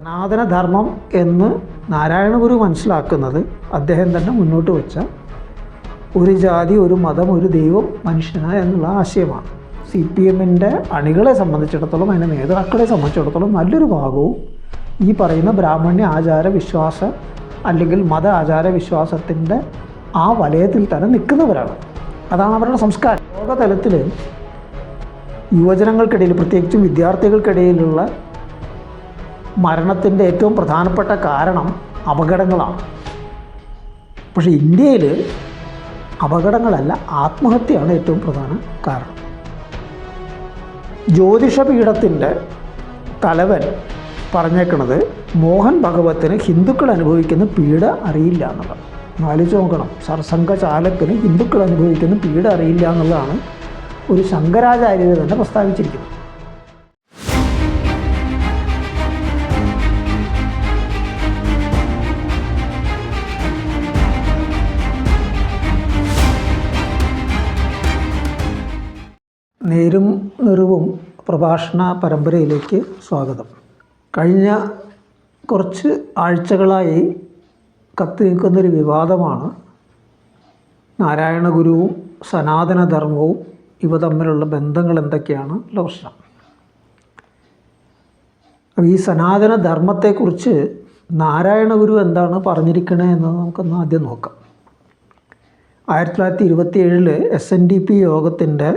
സനാതനധർമ്മം എന്ന് നാരായണ ഗുരു മനസ്സിലാക്കുന്നത് അദ്ദേഹം തന്നെ മുന്നോട്ട് വെച്ച ഒരു ജാതി, ഒരു മതം, ഒരു ദൈവം, മനുഷ്യനായ എന്നുള്ള ആശയമാണ്. CPM-ൻ്റെ അണികളെ സംബന്ധിച്ചിടത്തോളം, അതിൻ്റെ നേതാക്കളെ സംബന്ധിച്ചിടത്തോളം നല്ലൊരു ഭാഗവും ഈ പറയുന്ന ബ്രാഹ്മണ്യ ആചാര വിശ്വാസ അല്ലെങ്കിൽ മത ആചാര വിശ്വാസത്തിൻ്റെ ആ വലയത്തിൽ തന്നെ നിൽക്കുന്നവരാണ്. അതാണ് അവരുടെ സംസ്കാരം. ലോകതലത്തിൽ യുവജനങ്ങൾക്കിടയിൽ, പ്രത്യേകിച്ചും വിദ്യാർത്ഥികൾക്കിടയിലുള്ള മരണത്തിൻ്റെ ഏറ്റവും പ്രധാനപ്പെട്ട കാരണം അപകടങ്ങളാണ്. പക്ഷേ ഇന്ത്യയിൽ അപകടങ്ങളല്ല, ആത്മഹത്യയാണ് ഏറ്റവും പ്രധാന കാരണം. ജ്യോതിഷപീഠത്തിൻ്റെ തലവൻ പറഞ്ഞേക്കണത് മോഹൻ ഭഗവത്തിന് ഹിന്ദുക്കൾ അനുഭവിക്കുന്ന പീഡ അറിയില്ല എന്നുള്ളത്. ആലോചിച്ച് നോക്കണം, സർസംഘ ചാലക്കിന് ഹിന്ദുക്കൾ അനുഭവിക്കുന്ന പീഡ അറിയില്ല എന്നുള്ളതാണ് ഒരു ശങ്കരാചാര്യർ തന്നെ പ്രസ്താവിച്ചിരിക്കുന്നത്. നേരും നിറവും പ്രഭാഷണ പരമ്പരയിലേക്ക് സ്വാഗതം. കഴിഞ്ഞ കുറച്ച് ആഴ്ചകളായി കത്തി നിൽക്കുന്നൊരു വിവാദമാണ് നാരായണ ഗുരുവും സനാതനധർമ്മവും, ഇവ തമ്മിലുള്ള ബന്ധങ്ങൾ എന്തൊക്കെയാണെന്നുള്ള പ്രശ്നം. അപ്പോൾ ഈ സനാതനധർമ്മത്തെക്കുറിച്ച് നാരായണ ഗുരു എന്താണ് പറഞ്ഞിരിക്കണേ എന്ന് നമുക്കൊന്ന് ആദ്യം നോക്കാം. 1927 SNDP യോഗത്തിൻ്റെ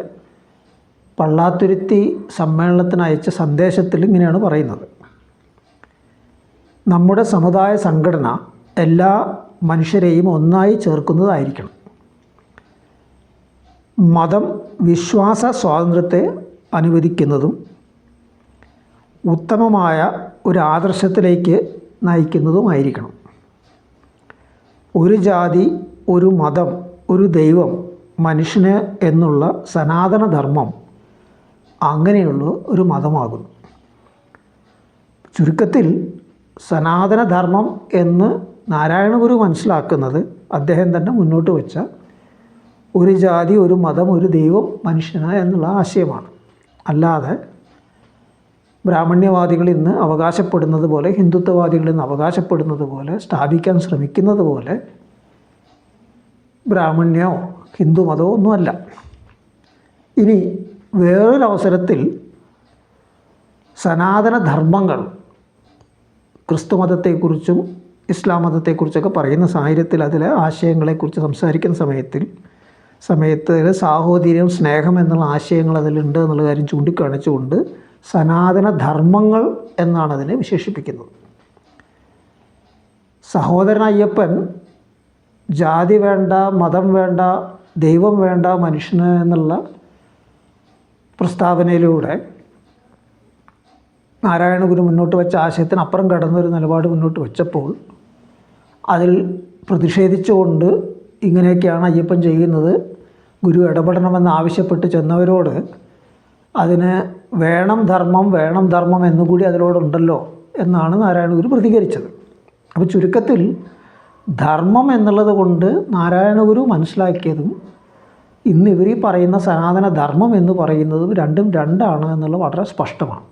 പള്ളാത്തുരുത്തി സമ്മേളനത്തിന് അയച്ച സന്ദേശത്തിൽ ഇങ്ങനെയാണ് പറയുന്നത്: നമ്മുടെ സമുദായ സംഘടന എല്ലാ മനുഷ്യരെയും ഒന്നായി ചേർക്കുന്നതായിരിക്കണം. മതം വിശ്വാസ സ്വാതന്ത്ര്യത്തെ അനുവദിക്കുന്നതും ഉത്തമമായ ഒരു ആദർശത്തിലേക്ക് നയിക്കുന്നതുമായിരിക്കണം. ഒരു ജാതി, ഒരു മതം, ഒരു ദൈവം, മനുഷ്യന് എന്നുള്ള സനാതനധർമ്മം അങ്ങനെയുള്ള ഒരു മതമാകുന്നു. ചുരുക്കത്തിൽ സനാതനധർമ്മം എന്ന് നാരായണ ഗുരു മനസ്സിലാക്കുന്നത് അദ്ദേഹം തന്നെ മുന്നോട്ട് വെച്ച ഒരു ജാതി, ഒരു മതം, ഒരു ദൈവം, മനുഷ്യനായ എന്നുള്ള ആശയമാണ്. അല്ലാതെ ബ്രാഹ്മണ്യവാദികൾ ഇന്ന് അവകാശപ്പെടുന്നത് പോലെ, ഹിന്ദുത്വവാദികൾ ഇന്ന് അവകാശപ്പെടുന്നത് പോലെ, സ്ഥാപിക്കാൻ ശ്രമിക്കുന്നത് പോലെ ബ്രാഹ്മണ്യമോ ഹിന്ദു മതമോ ഒന്നുമല്ല. ഇനി വേറൊരവസരത്തിൽ സനാതനധർമ്മങ്ങൾ ക്രിസ്തു മതത്തെക്കുറിച്ചും ഇസ്ലാം മതത്തെക്കുറിച്ചൊക്കെ പറയുന്ന സാഹചര്യത്തിൽ അതിലെ ആശയങ്ങളെക്കുറിച്ച് സംസാരിക്കുന്ന സമയത്ത് സാഹോദര്യം, സ്നേഹം എന്നുള്ള ആശയങ്ങൾ അതിലുണ്ട് എന്നുള്ള കാര്യം ചൂണ്ടിക്കാണിച്ചുകൊണ്ട് സനാതനധർമ്മങ്ങൾ എന്നാണ് അതിനെ വിശേഷിപ്പിക്കുന്നത്. സഹോദരൻ അയ്യപ്പൻ ജാതി വേണ്ട, മതം വേണ്ട, ദൈവം വേണ്ട, മനുഷ്യന് എന്നുള്ള പ്രസ്താവനയിലൂടെ നാരായണ ഗുരു മുന്നോട്ട് വെച്ച ആശയത്തിനപ്പുറം കടന്നൊരു നിലപാട് മുന്നോട്ട് വെച്ചപ്പോൾ അതിൽ പ്രതിഷേധിച്ചുകൊണ്ട് ഇങ്ങനെയൊക്കെയാണ് അയ്യപ്പൻ ചെയ്യുന്നത്, ഗുരു ഇടപെടണമെന്ന് ആവശ്യപ്പെട്ട് ചെന്നവരോട് അതിന് വേണം ധർമ്മം എന്നുകൂടി അതിലോടുണ്ടല്ലോ എന്നാണ് നാരായണ ഗുരു പ്രതികരിച്ചത്. അപ്പോൾ ചുരുക്കത്തിൽ ധർമ്മം എന്നുള്ളത് കൊണ്ട് നാരായണ ഗുരു മനസ്സിലാക്കിയതും ഇന്ന് ഇവർ ഈ പറയുന്ന സനാതനധർമ്മം എന്ന് പറയുന്നതും രണ്ടും രണ്ടാണ് എന്നുള്ളത് വളരെ സ്പഷ്ടമാണ്.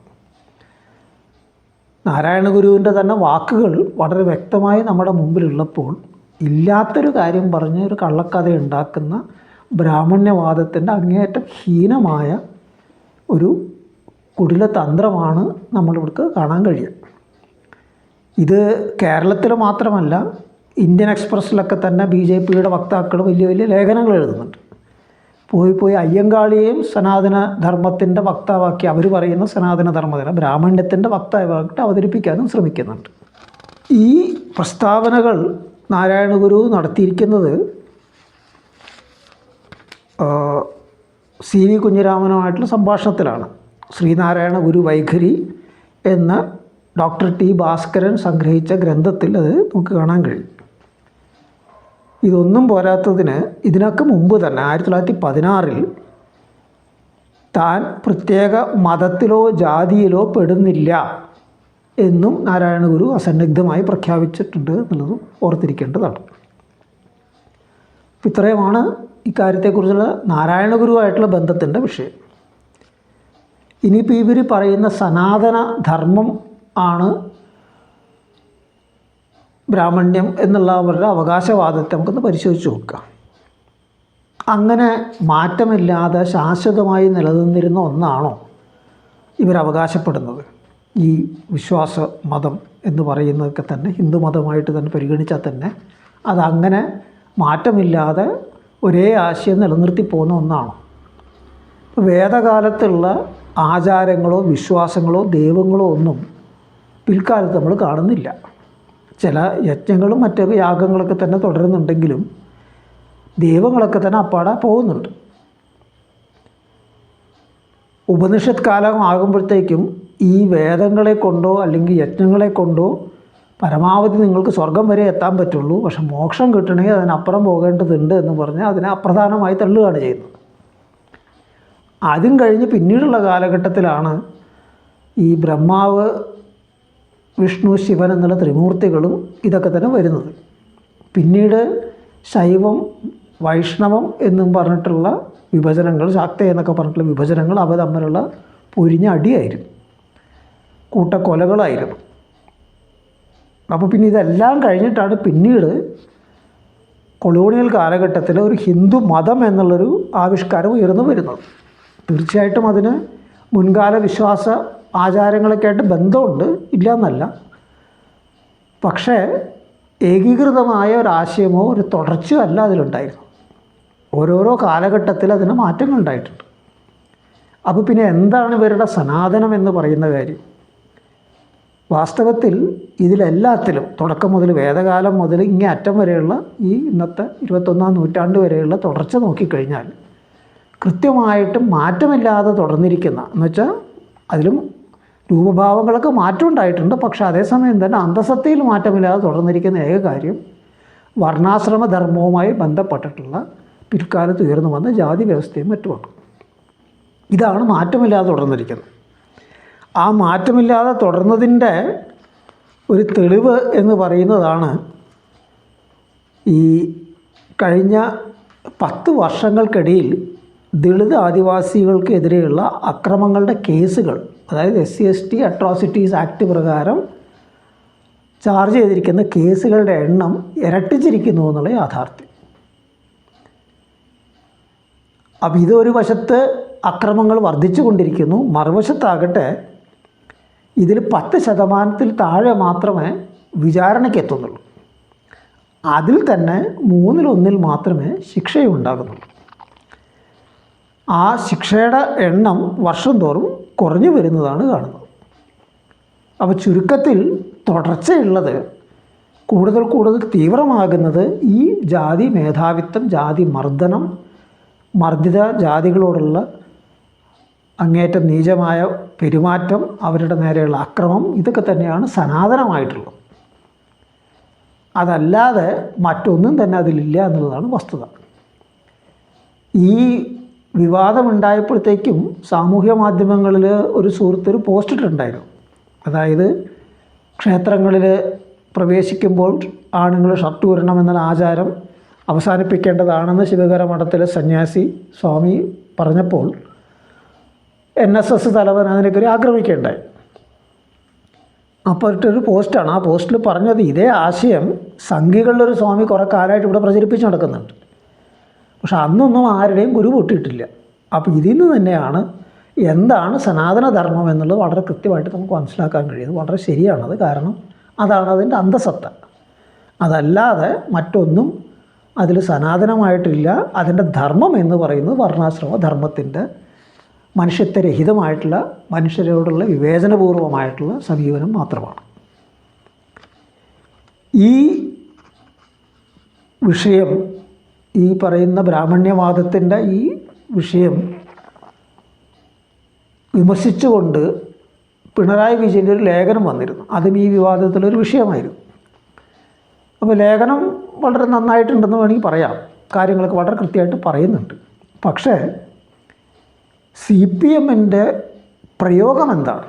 നാരായണ ഗുരുവിൻ്റെ തന്നെ വാക്കുകൾ വളരെ വ്യക്തമായി നമ്മുടെ മുമ്പിലുള്ളപ്പോൾ ഇല്ലാത്തൊരു കാര്യം പറഞ്ഞ് ഒരു കള്ളക്കഥ ഉണ്ടാക്കുന്ന ബ്രാഹ്മണ്യവാദത്തിൻ്റെ അങ്ങേയറ്റം ഹീനമായ ഒരു കുടിലതന്ത്രമാണ് നമ്മളിവിടുത്തെ കാണാൻ കഴിയുക. ഇത് കേരളത്തിൽ മാത്രമല്ല, ഇന്ത്യൻ എക്സ്പ്രസ്സിലൊക്കെ തന്നെ BJPയുടെ വക്താക്കൾ വലിയ വലിയ ലേഖനങ്ങൾ എഴുതുന്നുണ്ട്. പോയി അയ്യങ്കാളിയെയും സനാതനധർമ്മത്തിൻ്റെ വക്താവാക്കി അവർ പറയുന്ന സനാതനധർമ്മത്തിനെ ബ്രാഹ്മണ്യത്തിൻ്റെ വക്താവായിട്ട് അവതരിപ്പിക്കാനും ശ്രമിക്കുന്നുണ്ട്. ഈ പ്രസ്താവനകൾ നാരായണ ഗുരു നടത്തിയിരിക്കുന്നത് CV കുഞ്ഞിരാമനുമായിട്ടുള്ള സംഭാഷണത്തിലാണ്. ശ്രീനാരായണ ഗുരു വൈഖരി എന്ന ഡോക്ടർ T ഭാസ്കരൻ സംഗ്രഹിച്ച ഗ്രന്ഥത്തിൽ അത് നമുക്ക് കാണാൻ കഴിയും. ഇതൊന്നും പോരാത്തതിന് ഇതിനൊക്കെ മുമ്പ് തന്നെ 1916 താൻ പ്രത്യേക മതത്തിലോ ജാതിയിലോ പെടുന്നില്ല എന്നും നാരായണ ഗുരു അസന്നിഗ്ധമായി പ്രഖ്യാപിച്ചിട്ടുണ്ട് എന്നുള്ളതും ഓർത്തിരിക്കേണ്ടതാണ്. ഇത്രയുമാണ് ഇക്കാര്യത്തെക്കുറിച്ചുള്ള നാരായണ ഗുരുവായിട്ടുള്ള ബന്ധത്തിൻ്റെ വിഷയം. ഇനിയിപ്പോൾ ഇവർ പറയുന്ന സനാതന ധർമ്മം ആണ് ബ്രാഹ്മണ്യം എന്നുള്ള അവരുടെ അവകാശവാദത്തെ നമുക്കൊന്ന് പരിശോധിച്ച് നോക്കാം. അങ്ങനെ മാറ്റമില്ലാതെ ശാശ്വതമായി നിലനിന്നിരുന്ന ഒന്നാണോ ഇവരവകാശപ്പെടുന്നത്? ഈ വിശ്വാസ മതം എന്ന് പറയുന്നതൊക്കെ തന്നെ ഹിന്ദു മതമായിട്ട് തന്നെ പരിഗണിച്ചാൽ തന്നെ അതങ്ങനെ മാറ്റമില്ലാതെ ഒരേ ആശയം നിലനിർത്തി പോകുന്ന ഒന്നാണോ? വേദകാലത്തുള്ള ആചാരങ്ങളോ വിശ്വാസങ്ങളോ ദൈവങ്ങളോ ഒന്നും പിൽക്കാലത്ത് നമ്മൾ കാണുന്നില്ല. ചില യജ്ഞങ്ങളും മറ്റ് യാഗങ്ങളൊക്കെ തന്നെ തുടരുന്നുണ്ടെങ്കിലും ദൈവങ്ങളൊക്കെ തന്നെ അപ്പാടെ പോകുന്നുണ്ട്. ഉപനിഷത്ത് കാലമാകുമ്പോഴത്തേക്കും ഈ വേദങ്ങളെ കൊണ്ടോ അല്ലെങ്കിൽ യജ്ഞങ്ങളെ കൊണ്ടോ പരമാവധി നിങ്ങൾക്ക് സ്വർഗം വരെ എത്താൻ പറ്റുള്ളൂ, പക്ഷെ മോക്ഷം കിട്ടണമെങ്കിൽ അതിനപ്പുറം പോകേണ്ടതുണ്ട് എന്ന് പറഞ്ഞ് അതിനെ അപ്രധാനമായി തള്ളുകയാണ് ചെയ്യുന്നത്. അതും കഴിഞ്ഞ് പിന്നീടുള്ള കാലഘട്ടത്തിലാണ് ഈ ബ്രഹ്മാവ്, വിഷ്ണു, ശിവൻ എന്നുള്ള ത്രിമൂർത്തികളും ഇതൊക്കെ തന്നെ വരുന്നത്. പിന്നീട് ശൈവം, വൈഷ്ണവം എന്നും പറഞ്ഞിട്ടുള്ള വിഭജനങ്ങൾ, ശാക്ത എന്നൊക്കെ പറഞ്ഞിട്ടുള്ള വിഭജനങ്ങൾ അവ തമ്മിലുള്ള പൊരിഞ്ഞ അടിയായിരുന്നു, കൂട്ടക്കൊലകളായിരുന്നു. അപ്പോൾ പിന്നെ ഇതെല്ലാം കഴിഞ്ഞിട്ടാണ് പിന്നീട് കൊളോണിയൽ കാലഘട്ടത്തിൽ ഒരു ഹിന്ദു മതം എന്നുള്ളൊരു ആവിഷ്കാരം ഉയർന്നു വരുന്നത്. തീർച്ചയായിട്ടും അതിന് മുൻകാല വിശ്വാസ ആചാരങ്ങളൊക്കെ ആയിട്ട് ബന്ധമുണ്ട്, ഇല്ല എന്നല്ല. പക്ഷേ ഏകീകൃതമായ ഒരാശയമോ ഒരു തുടർച്ചയോ അല്ല അതിലുണ്ടായിരുന്നു. ഓരോരോ കാലഘട്ടത്തിൽ അതിന് മാറ്റങ്ങൾ ഉണ്ടായിട്ടുണ്ട്. അപ്പോൾ പിന്നെ എന്താണ് ഇവരുടെ സനാതനം എന്ന് പറയുന്ന കാര്യം? വാസ്തവത്തിൽ ഇതിലെല്ലാത്തിലും തുടക്കം മുതൽ വേദകാലം മുതൽ ഇങ്ങേ അറ്റം വരെയുള്ള ഈ ഇന്നത്തെ 21-ാം നൂറ്റാണ്ട് വരെയുള്ള തുടർച്ച നോക്കിക്കഴിഞ്ഞാൽ കൃത്യമായിട്ടും മാറ്റമില്ലാതെ തുടർന്നിരിക്കുന്ന, എന്നുവെച്ചാൽ അതിലും രൂപഭാവങ്ങളൊക്കെ മാറ്റം ഉണ്ടായിട്ടുണ്ട്, പക്ഷേ അതേസമയം തന്നെ അന്തസത്തയിൽ മാറ്റമില്ലാതെ തുടർന്നിരിക്കുന്ന ഏക കാര്യം വർണ്ണാശ്രമ ധർമ്മവുമായി ബന്ധപ്പെട്ടിട്ടുള്ള പിൽക്കാലത്ത് ഉയർന്നു വന്ന ജാതി വ്യവസ്ഥയും മറ്റുമാണ്. ഇതാണ് മാറ്റമില്ലാതെ തുടർന്നിരിക്കുന്നത്. ആ മാറ്റമില്ലാതെ തുടർന്നതിൻ്റെ ഒരു തെളിവ് എന്ന് പറയുന്നതാണ് ഈ കഴിഞ്ഞ 10 വർഷങ്ങൾക്കിടയിൽ ദളിത് ആദിവാസികൾക്കെതിരെയുള്ള അക്രമങ്ങളുടെ കേസുകൾ, അതായത് SC/ST അട്രോസിറ്റീസ് ആക്ട് പ്രകാരം ചാർജ് ചെയ്തിരിക്കുന്ന കേസുകളുടെ എണ്ണം ഇരട്ടിച്ചിരിക്കുന്നു എന്നുള്ള യാഥാർത്ഥ്യം. അപ്പോൾ ഇതൊരു വശത്ത് അക്രമങ്ങൾ വർദ്ധിച്ചു കൊണ്ടിരിക്കുന്നു, മറുവശത്താകട്ടെ ഇതിൽ 10% താഴെ മാത്രമേ വിചാരണയ്ക്ക് എത്തുന്നുള്ളൂ. അതിൽ തന്നെ 1/3 മാത്രമേ ശിക്ഷയുണ്ടാകുന്നുള്ളൂ. ആ ശിക്ഷയുടെ എണ്ണം വർഷം തോറും കുറഞ്ഞു വരുന്നതാണ് കാണുന്നത്. അപ്പോൾ ചുരുക്കത്തിൽ തുടർച്ചയുള്ളത് കൂടുതൽ കൂടുതൽ തീവ്രമാകുന്നത് ഈ ജാതി മേധാവിത്വം, ജാതി മർദ്ദനം, മർദ്ദിത ജാതികളോടുള്ള അങ്ങേറ്റം നീചമായ പെരുമാറ്റം, അവരുടെ നേരെയുള്ള അക്രമം, ഇതൊക്കെ തന്നെയാണ് സനാതനമായിട്ടുള്ളത്. അതല്ലാതെ മറ്റൊന്നും തന്നെ അതിലില്ല എന്നുള്ളതാണ് വസ്തുത. ഈ വിവാദമുണ്ടായപ്പോഴത്തേക്കും സാമൂഹ്യ മാധ്യമങ്ങളിൽ ഒരു സുഹൃത്തൊരു പോസ്റ്റ് ഇട്ടിട്ടുണ്ടായിരുന്നു. അതായത് ക്ഷേത്രങ്ങളിൽ പ്രവേശിക്കുമ്പോൾ ആണുങ്ങൾ ഷർട്ട് ഊരണമെന്ന ആചാരം അവസാനിപ്പിക്കേണ്ടതാണെന്ന് ശിവകര മഠത്തിലെ സന്യാസി സ്വാമി പറഞ്ഞപ്പോൾ NSS തലവൻ അതിനെക്കുറിച്ച് ആക്രമിക്കുകയുണ്ടായി. അപ്പോൾ ഇട്ടൊരു പോസ്റ്റാണ്. ആ പോസ്റ്റിൽ പറഞ്ഞത് ഇതേ ആശയം സംഘികളുടെ ഒരു സ്വാമി കുറേ കാലമായിട്ട് ഇവിടെ പ്രചരിപ്പിച്ച് നടക്കുന്നുണ്ട്. പക്ഷെ അന്നൊന്നും ആരുടെയും ഗുരു പൊട്ടിയിട്ടില്ല. അപ്പോൾ ഇതിൽ നിന്ന് തന്നെയാണ് എന്താണ് സനാതനധർമ്മം എന്നുള്ളത് വളരെ കൃത്യമായിട്ട് നമുക്ക് മനസ്സിലാക്കാൻ കഴിയുന്നത്. വളരെ ശരിയാണത്. കാരണം അതാണ് അതിൻ്റെ അന്തസത്ത. അതല്ലാതെ മറ്റൊന്നും അതിൽ സനാതനമായിട്ടില്ല. അതിൻ്റെ ധർമ്മം എന്ന് പറയുന്നത് വർണ്ണാശ്രമ ധർമ്മത്തിൻ്റെ മനുഷ്യത്വരഹിതമായിട്ടുള്ള, മനുഷ്യരോടുള്ള വിവേചനപൂർവമായിട്ടുള്ള സമീപനം മാത്രമാണ്. ഈ വിഷയം, ഈ പറയുന്ന ബ്രാഹ്മണ്യവാദത്തിൻ്റെ ഈ വിഷയം വിമർശിച്ചുകൊണ്ട് പിണറായി വിജയൻ്റെ ഒരു ലേഖനം വന്നിരുന്നു. അതും ഈ വിവാദത്തിലൊരു വിഷയമായിരുന്നു. അപ്പോൾ ലേഖനം വളരെ നന്നായിട്ടുണ്ടെന്ന് വേണമെങ്കിൽ പറയാം. കാര്യങ്ങളൊക്കെ വളരെ കൃത്യമായിട്ട് പറയുന്നുണ്ട്. പക്ഷേ CPMൻ്റെ പ്രയോഗം എന്താണ്?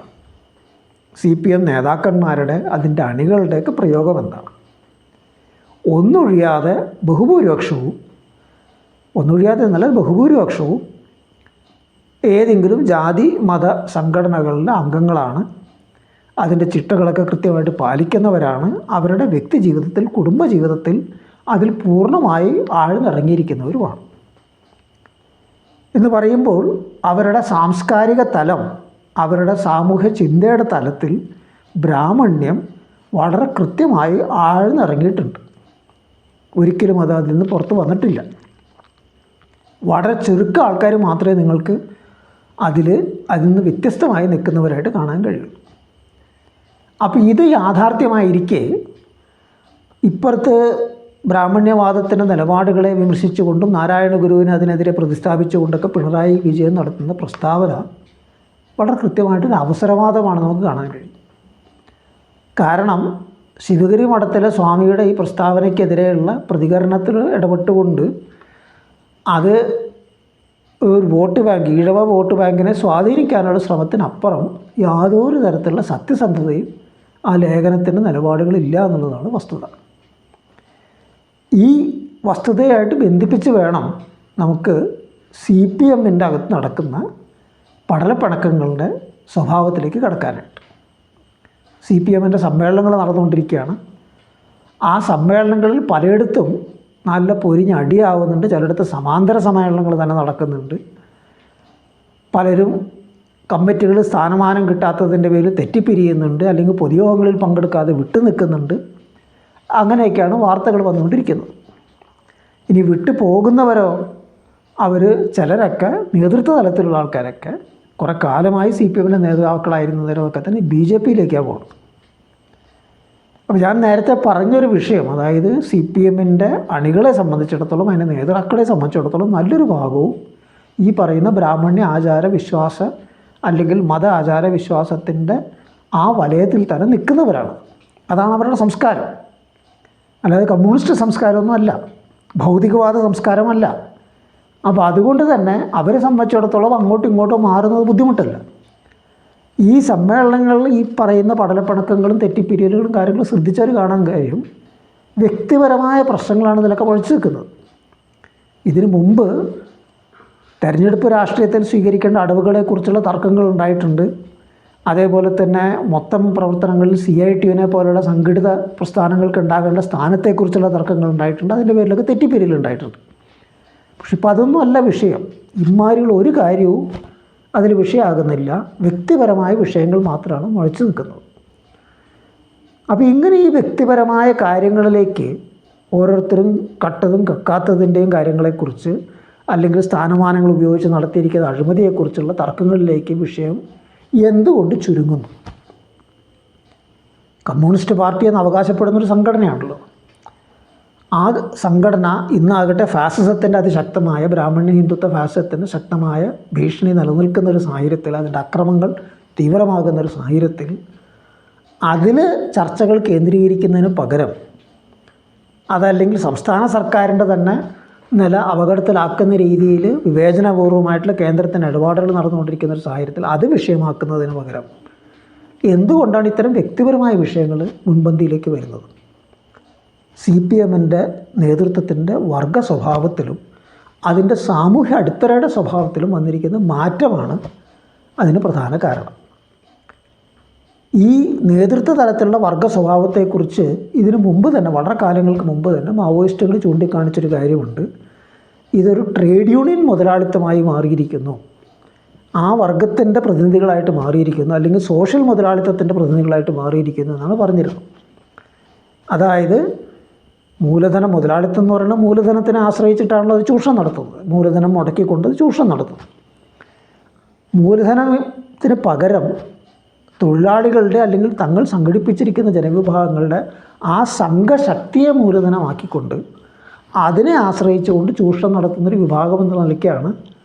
CPM നേതാക്കന്മാരുടെ, അതിൻ്റെ അണികളുടെയൊക്കെ പ്രയോഗം എന്താണ്? ഒന്നൊഴിയാതെ ബഹുഭൂരിപക്ഷവും, ഒന്നൊഴിയാതെ എന്നല്ല ബഹുഭൂരിപക്ഷവും ഏതെങ്കിലും ജാതി മത സംഘടനകളുടെ അംഗങ്ങളാണ്. അതിൻ്റെ ചിട്ടകളൊക്കെ കൃത്യമായിട്ട് പാലിക്കുന്നവരാണ് അവരുടെ വ്യക്തി ജീവിതത്തിൽ, കുടുംബജീവിതത്തിൽ അതിൽ പൂർണ്ണമായി ആഴ്ന്നിറങ്ങിയിരിക്കുന്നവരുമാണ്. എന്ന് പറയുമ്പോൾ അവരുടെ സാംസ്കാരിക തലം, അവരുടെ സാമൂഹ്യ ചിന്തയുടെ തലത്തിൽ ബ്രാഹ്മണ്യം വളരെ കൃത്യമായി ആഴ്ന്നിറങ്ങിയിട്ടുണ്ട്. ഒരിക്കലും അത് അതിൽ നിന്ന് പുറത്ത് വന്നിട്ടില്ല. വളരെ ചുരുക്കം ആൾക്കാർ മാത്രമേ നിങ്ങൾക്ക് അതിൽ നിന്ന് വ്യത്യസ്തമായി നിൽക്കുന്നവരായിട്ട് കാണാൻ കഴിയുള്ളൂ. അപ്പോൾ ഇത് യാഥാർത്ഥ്യമായിരിക്കെ ഇപ്പുറത്ത് ബ്രാഹ്മണ്യവാദത്തിൻ്റെ നിലപാടുകളെ വിമർശിച്ചുകൊണ്ടും നാരായണ ഗുരുവിനെ അതിനെതിരെ പ്രതിസ്ഥാപിച്ചുകൊണ്ടൊക്കെ പിണറായി വിജയൻ നടത്തുന്ന പ്രസ്താവന വളരെ കൃത്യമായിട്ടൊരു അവസരവാദമാണ് നമുക്ക് കാണാൻ കഴിയും. കാരണം ശിവഗിരി മഠത്തിലെ സ്വാമിയുടെ ഈ പ്രസ്താവനയ്ക്കെതിരെയുള്ള പ്രതികരണത്തിൽ ഇടപെട്ടുകൊണ്ട് അത് ഒരു വോട്ട് ബാങ്ക്, ഈഴവ വോട്ട് ബാങ്കിനെ സ്വാധീനിക്കാനുള്ള ശ്രമത്തിനപ്പുറം യാതൊരു തരത്തിലുള്ള സത്യസന്ധതയും ആ ലേഖനത്തിൻ്റെ നിലപാടുകളില്ല എന്നുള്ളതാണ് വസ്തുത. ഈ വസ്തുതയായിട്ട് ബന്ധിപ്പിച്ച് വേണം നമുക്ക് CPMൻ്റെ അകത്ത് നടക്കുന്ന പടലപ്പിണക്കങ്ങളുടെ സ്വഭാവത്തിലേക്ക് കടക്കാനായിട്ട്. CPMൻ്റെ സമ്മേളനങ്ങൾ നടന്നുകൊണ്ടിരിക്കുകയാണ്. ആ സമ്മേളനങ്ങളിൽ പലയിടത്തും നല്ല പൊരിഞ്ഞ് അടിയാവുന്നുണ്ട്. ചിലയിടത്ത് സമാന്തര സമ്മേളനങ്ങൾ തന്നെ നടക്കുന്നുണ്ട്. പലരും കമ്മിറ്റികൾ സ്ഥാനമാനം കിട്ടാത്തതിൻ്റെ പേരിൽ തെറ്റിപ്പിരിയുന്നുണ്ട്, അല്ലെങ്കിൽ പൊതുയോഗങ്ങളിൽ പങ്കെടുക്കാതെ വിട്ടു നിൽക്കുന്നുണ്ട്. അങ്ങനെയൊക്കെയാണ് വാർത്തകൾ വന്നുകൊണ്ടിരിക്കുന്നത്. ഇനി വിട്ടു പോകുന്നവരോ, അവർ ചിലരൊക്കെ നേതൃത്വ തലത്തിലുള്ള ആൾക്കാരൊക്കെ കുറേ കാലമായി CPMൻ്റെ നേതാക്കളായിരുന്നവരൊക്കെ തന്നെ BJPയിലേക്കാണ് പോകുന്നത്. അപ്പോൾ ഞാൻ നേരത്തെ പറഞ്ഞൊരു വിഷയം, അതായത് CPMൻ്റെ അണികളെ സംബന്ധിച്ചിടത്തോളം, അതിൻ്റെ നേതാക്കളെ സംബന്ധിച്ചിടത്തോളം നല്ലൊരു ഭാഗവും ഈ പറയുന്ന ബ്രാഹ്മണ്യ ആചാര വിശ്വാസ അല്ലെങ്കിൽ മത ആചാര വിശ്വാസത്തിൻ്റെ ആ വലയത്തിൽ തന്നെ നിൽക്കുന്നവരാണ്. അതാണ് അവരുടെ സംസ്കാരം. അല്ലാതെ കമ്മ്യൂണിസ്റ്റ് സംസ്കാരമൊന്നും അല്ല, ഭൗതികവാദ സംസ്കാരമല്ല. അപ്പോൾ അതുകൊണ്ട് തന്നെ അവരെ സംബന്ധിച്ചിടത്തോളം അങ്ങോട്ടും ഇങ്ങോട്ടും മാറുന്നത് ബുദ്ധിമുട്ടല്ല. ഈ സമ്മേളനങ്ങളിൽ ഈ പറയുന്ന പടലപ്പിണക്കങ്ങളും തെറ്റിപ്പിരിയലുകളും കാര്യങ്ങളും ശ്രദ്ധിച്ചാൽ കാണാൻ കഴിയും, വ്യക്തിപരമായ പ്രശ്നങ്ങളാണ് ഇതിലൊക്കെ മുഴച്ചു നിൽക്കുന്നത്. ഇതിനു മുമ്പ് തെരഞ്ഞെടുപ്പ് രാഷ്ട്രീയത്തിൽ സ്വീകരിക്കേണ്ട അടവുകളെക്കുറിച്ചുള്ള തർക്കങ്ങൾ ഉണ്ടായിട്ടുണ്ട്. അതേപോലെ തന്നെ മൊത്തം പ്രവർത്തനങ്ങളിൽ CITUവിനെ പോലുള്ള സംഘടിത പ്രസ്ഥാനങ്ങൾക്ക് ഉണ്ടാകേണ്ട സ്ഥാനത്തെക്കുറിച്ചുള്ള തർക്കങ്ങൾ ഉണ്ടായിട്ടുണ്ട്. അതിൻ്റെ പേരിലൊക്കെ തെറ്റിപ്പിരിയലുണ്ടായിട്ടുണ്ട്. പക്ഷെ ഇപ്പോൾ അതൊന്നും അല്ല വിഷയം. ഇമാരികൾ ഒരു കാര്യവും അതിൽ വിഷയമാകുന്നില്ല. വ്യക്തിപരമായ വിഷയങ്ങൾ മാത്രമാണ് മുഴച്ചു നിൽക്കുന്നത്. അപ്പോൾ ഇങ്ങനെ ഈ വ്യക്തിപരമായ കാര്യങ്ങളിലേക്ക് ഓരോരുത്തരും കട്ടതും കക്കാത്തതിൻ്റെയും കാര്യങ്ങളെക്കുറിച്ച്, അല്ലെങ്കിൽ സ്ഥാനമാനങ്ങൾ ഉപയോഗിച്ച് നടത്തിയിരിക്കുന്ന അഴിമതിയെക്കുറിച്ചുള്ള തർക്കങ്ങളിലേക്ക് വിഷയം എന്തുകൊണ്ട് ചുരുങ്ങുന്നു? കമ്മ്യൂണിസ്റ്റ് പാർട്ടി എന്ന് അവകാശപ്പെടുന്നൊരു സംഘടനയാണല്ലോ. ആ സംഘടന ഇന്നാകട്ടെ ഫാസിസത്തിൻ്റെ അതിശക്തമായ, ബ്രാഹ്മണ്യ ഹിന്ദുത്വ ഫാസിസത്തിൻ്റെ ശക്തമായ ഭീഷണി നിലനിൽക്കുന്ന ഒരു സാഹചര്യത്തിൽ, അതിൻ്റെ അക്രമങ്ങൾ തീവ്രമാകുന്ന ഒരു സാഹചര്യത്തിൽ അതിൽ ചർച്ചകൾ കേന്ദ്രീകരിക്കുന്നതിന് പകരം, അതല്ലെങ്കിൽ സംസ്ഥാന സർക്കാരിൻ്റെ തന്നെ നില അപകടത്തിലാക്കുന്ന രീതിയിൽ വിവേചനപൂർവ്വമായിട്ടുള്ള കേന്ദ്രത്തിൻ്റെ ഇടപാടുകൾ നടന്നുകൊണ്ടിരിക്കുന്ന ഒരു സാഹചര്യത്തിൽ അത് വിഷയമാക്കുന്നതിന് പകരം എന്തുകൊണ്ടാണ് ഇത്തരം വ്യക്തിപരമായ വിഷയങ്ങൾ മുൻപന്തിയിലേക്ക് വരുന്നത്? CPMൻ്റെ നേതൃത്വത്തിൻ്റെ വർഗ സ്വഭാവത്തിലും അതിൻ്റെ സാമൂഹ്യ അടിത്തറയുടെ സ്വഭാവത്തിലും വന്നിരിക്കുന്ന മാറ്റമാണ് അതിന് പ്രധാന കാരണം. ഈ നേതൃത്വ തലത്തിലുള്ള വർഗ സ്വഭാവത്തെക്കുറിച്ച് ഇതിനു മുമ്പ് തന്നെ, വളരെ കാലങ്ങൾക്ക് മുമ്പ് തന്നെ മാവോയിസ്റ്റുകൾ ചൂണ്ടിക്കാണിച്ചൊരു കാര്യമുണ്ട്. ഇതൊരു ട്രേഡ് യൂണിയൻ മുതലാളിത്തമായി മാറിയിരിക്കുന്നു, ആ വർഗത്തിൻ്റെ പ്രതിനിധികളായിട്ട് മാറിയിരിക്കുന്നു, അല്ലെങ്കിൽ സോഷ്യൽ മുതലാളിത്തത്തിൻ്റെ പ്രതിനിധികളായിട്ട് മാറിയിരിക്കുന്നു എന്നാണ് പറഞ്ഞിരുന്നത്. അതായത് മൂലധന മുതലാളിത്തം എന്ന് പറയുന്നത് മൂലധനത്തിനെ ആശ്രയിച്ചിട്ടാണല്ലോ അത് ചൂഷണം നടത്തുന്നത്. മൂലധനം മുടക്കിക്കൊണ്ട് ചൂഷണം നടത്തുന്നത്. മൂലധനത്തിന് പകരം തൊഴിലാളികളുടെ, അല്ലെങ്കിൽ തങ്ങൾ സംഘടിപ്പിച്ചിരിക്കുന്ന ജനവിഭാഗങ്ങളുടെ ആ സംഘശക്തിയെ മൂലധനമാക്കിക്കൊണ്ട് അതിനെ ആശ്രയിച്ചുകൊണ്ട് ചൂഷണം നടത്തുന്നൊരു വിഭാഗം എന്ന നിലയ്ക്കാണ്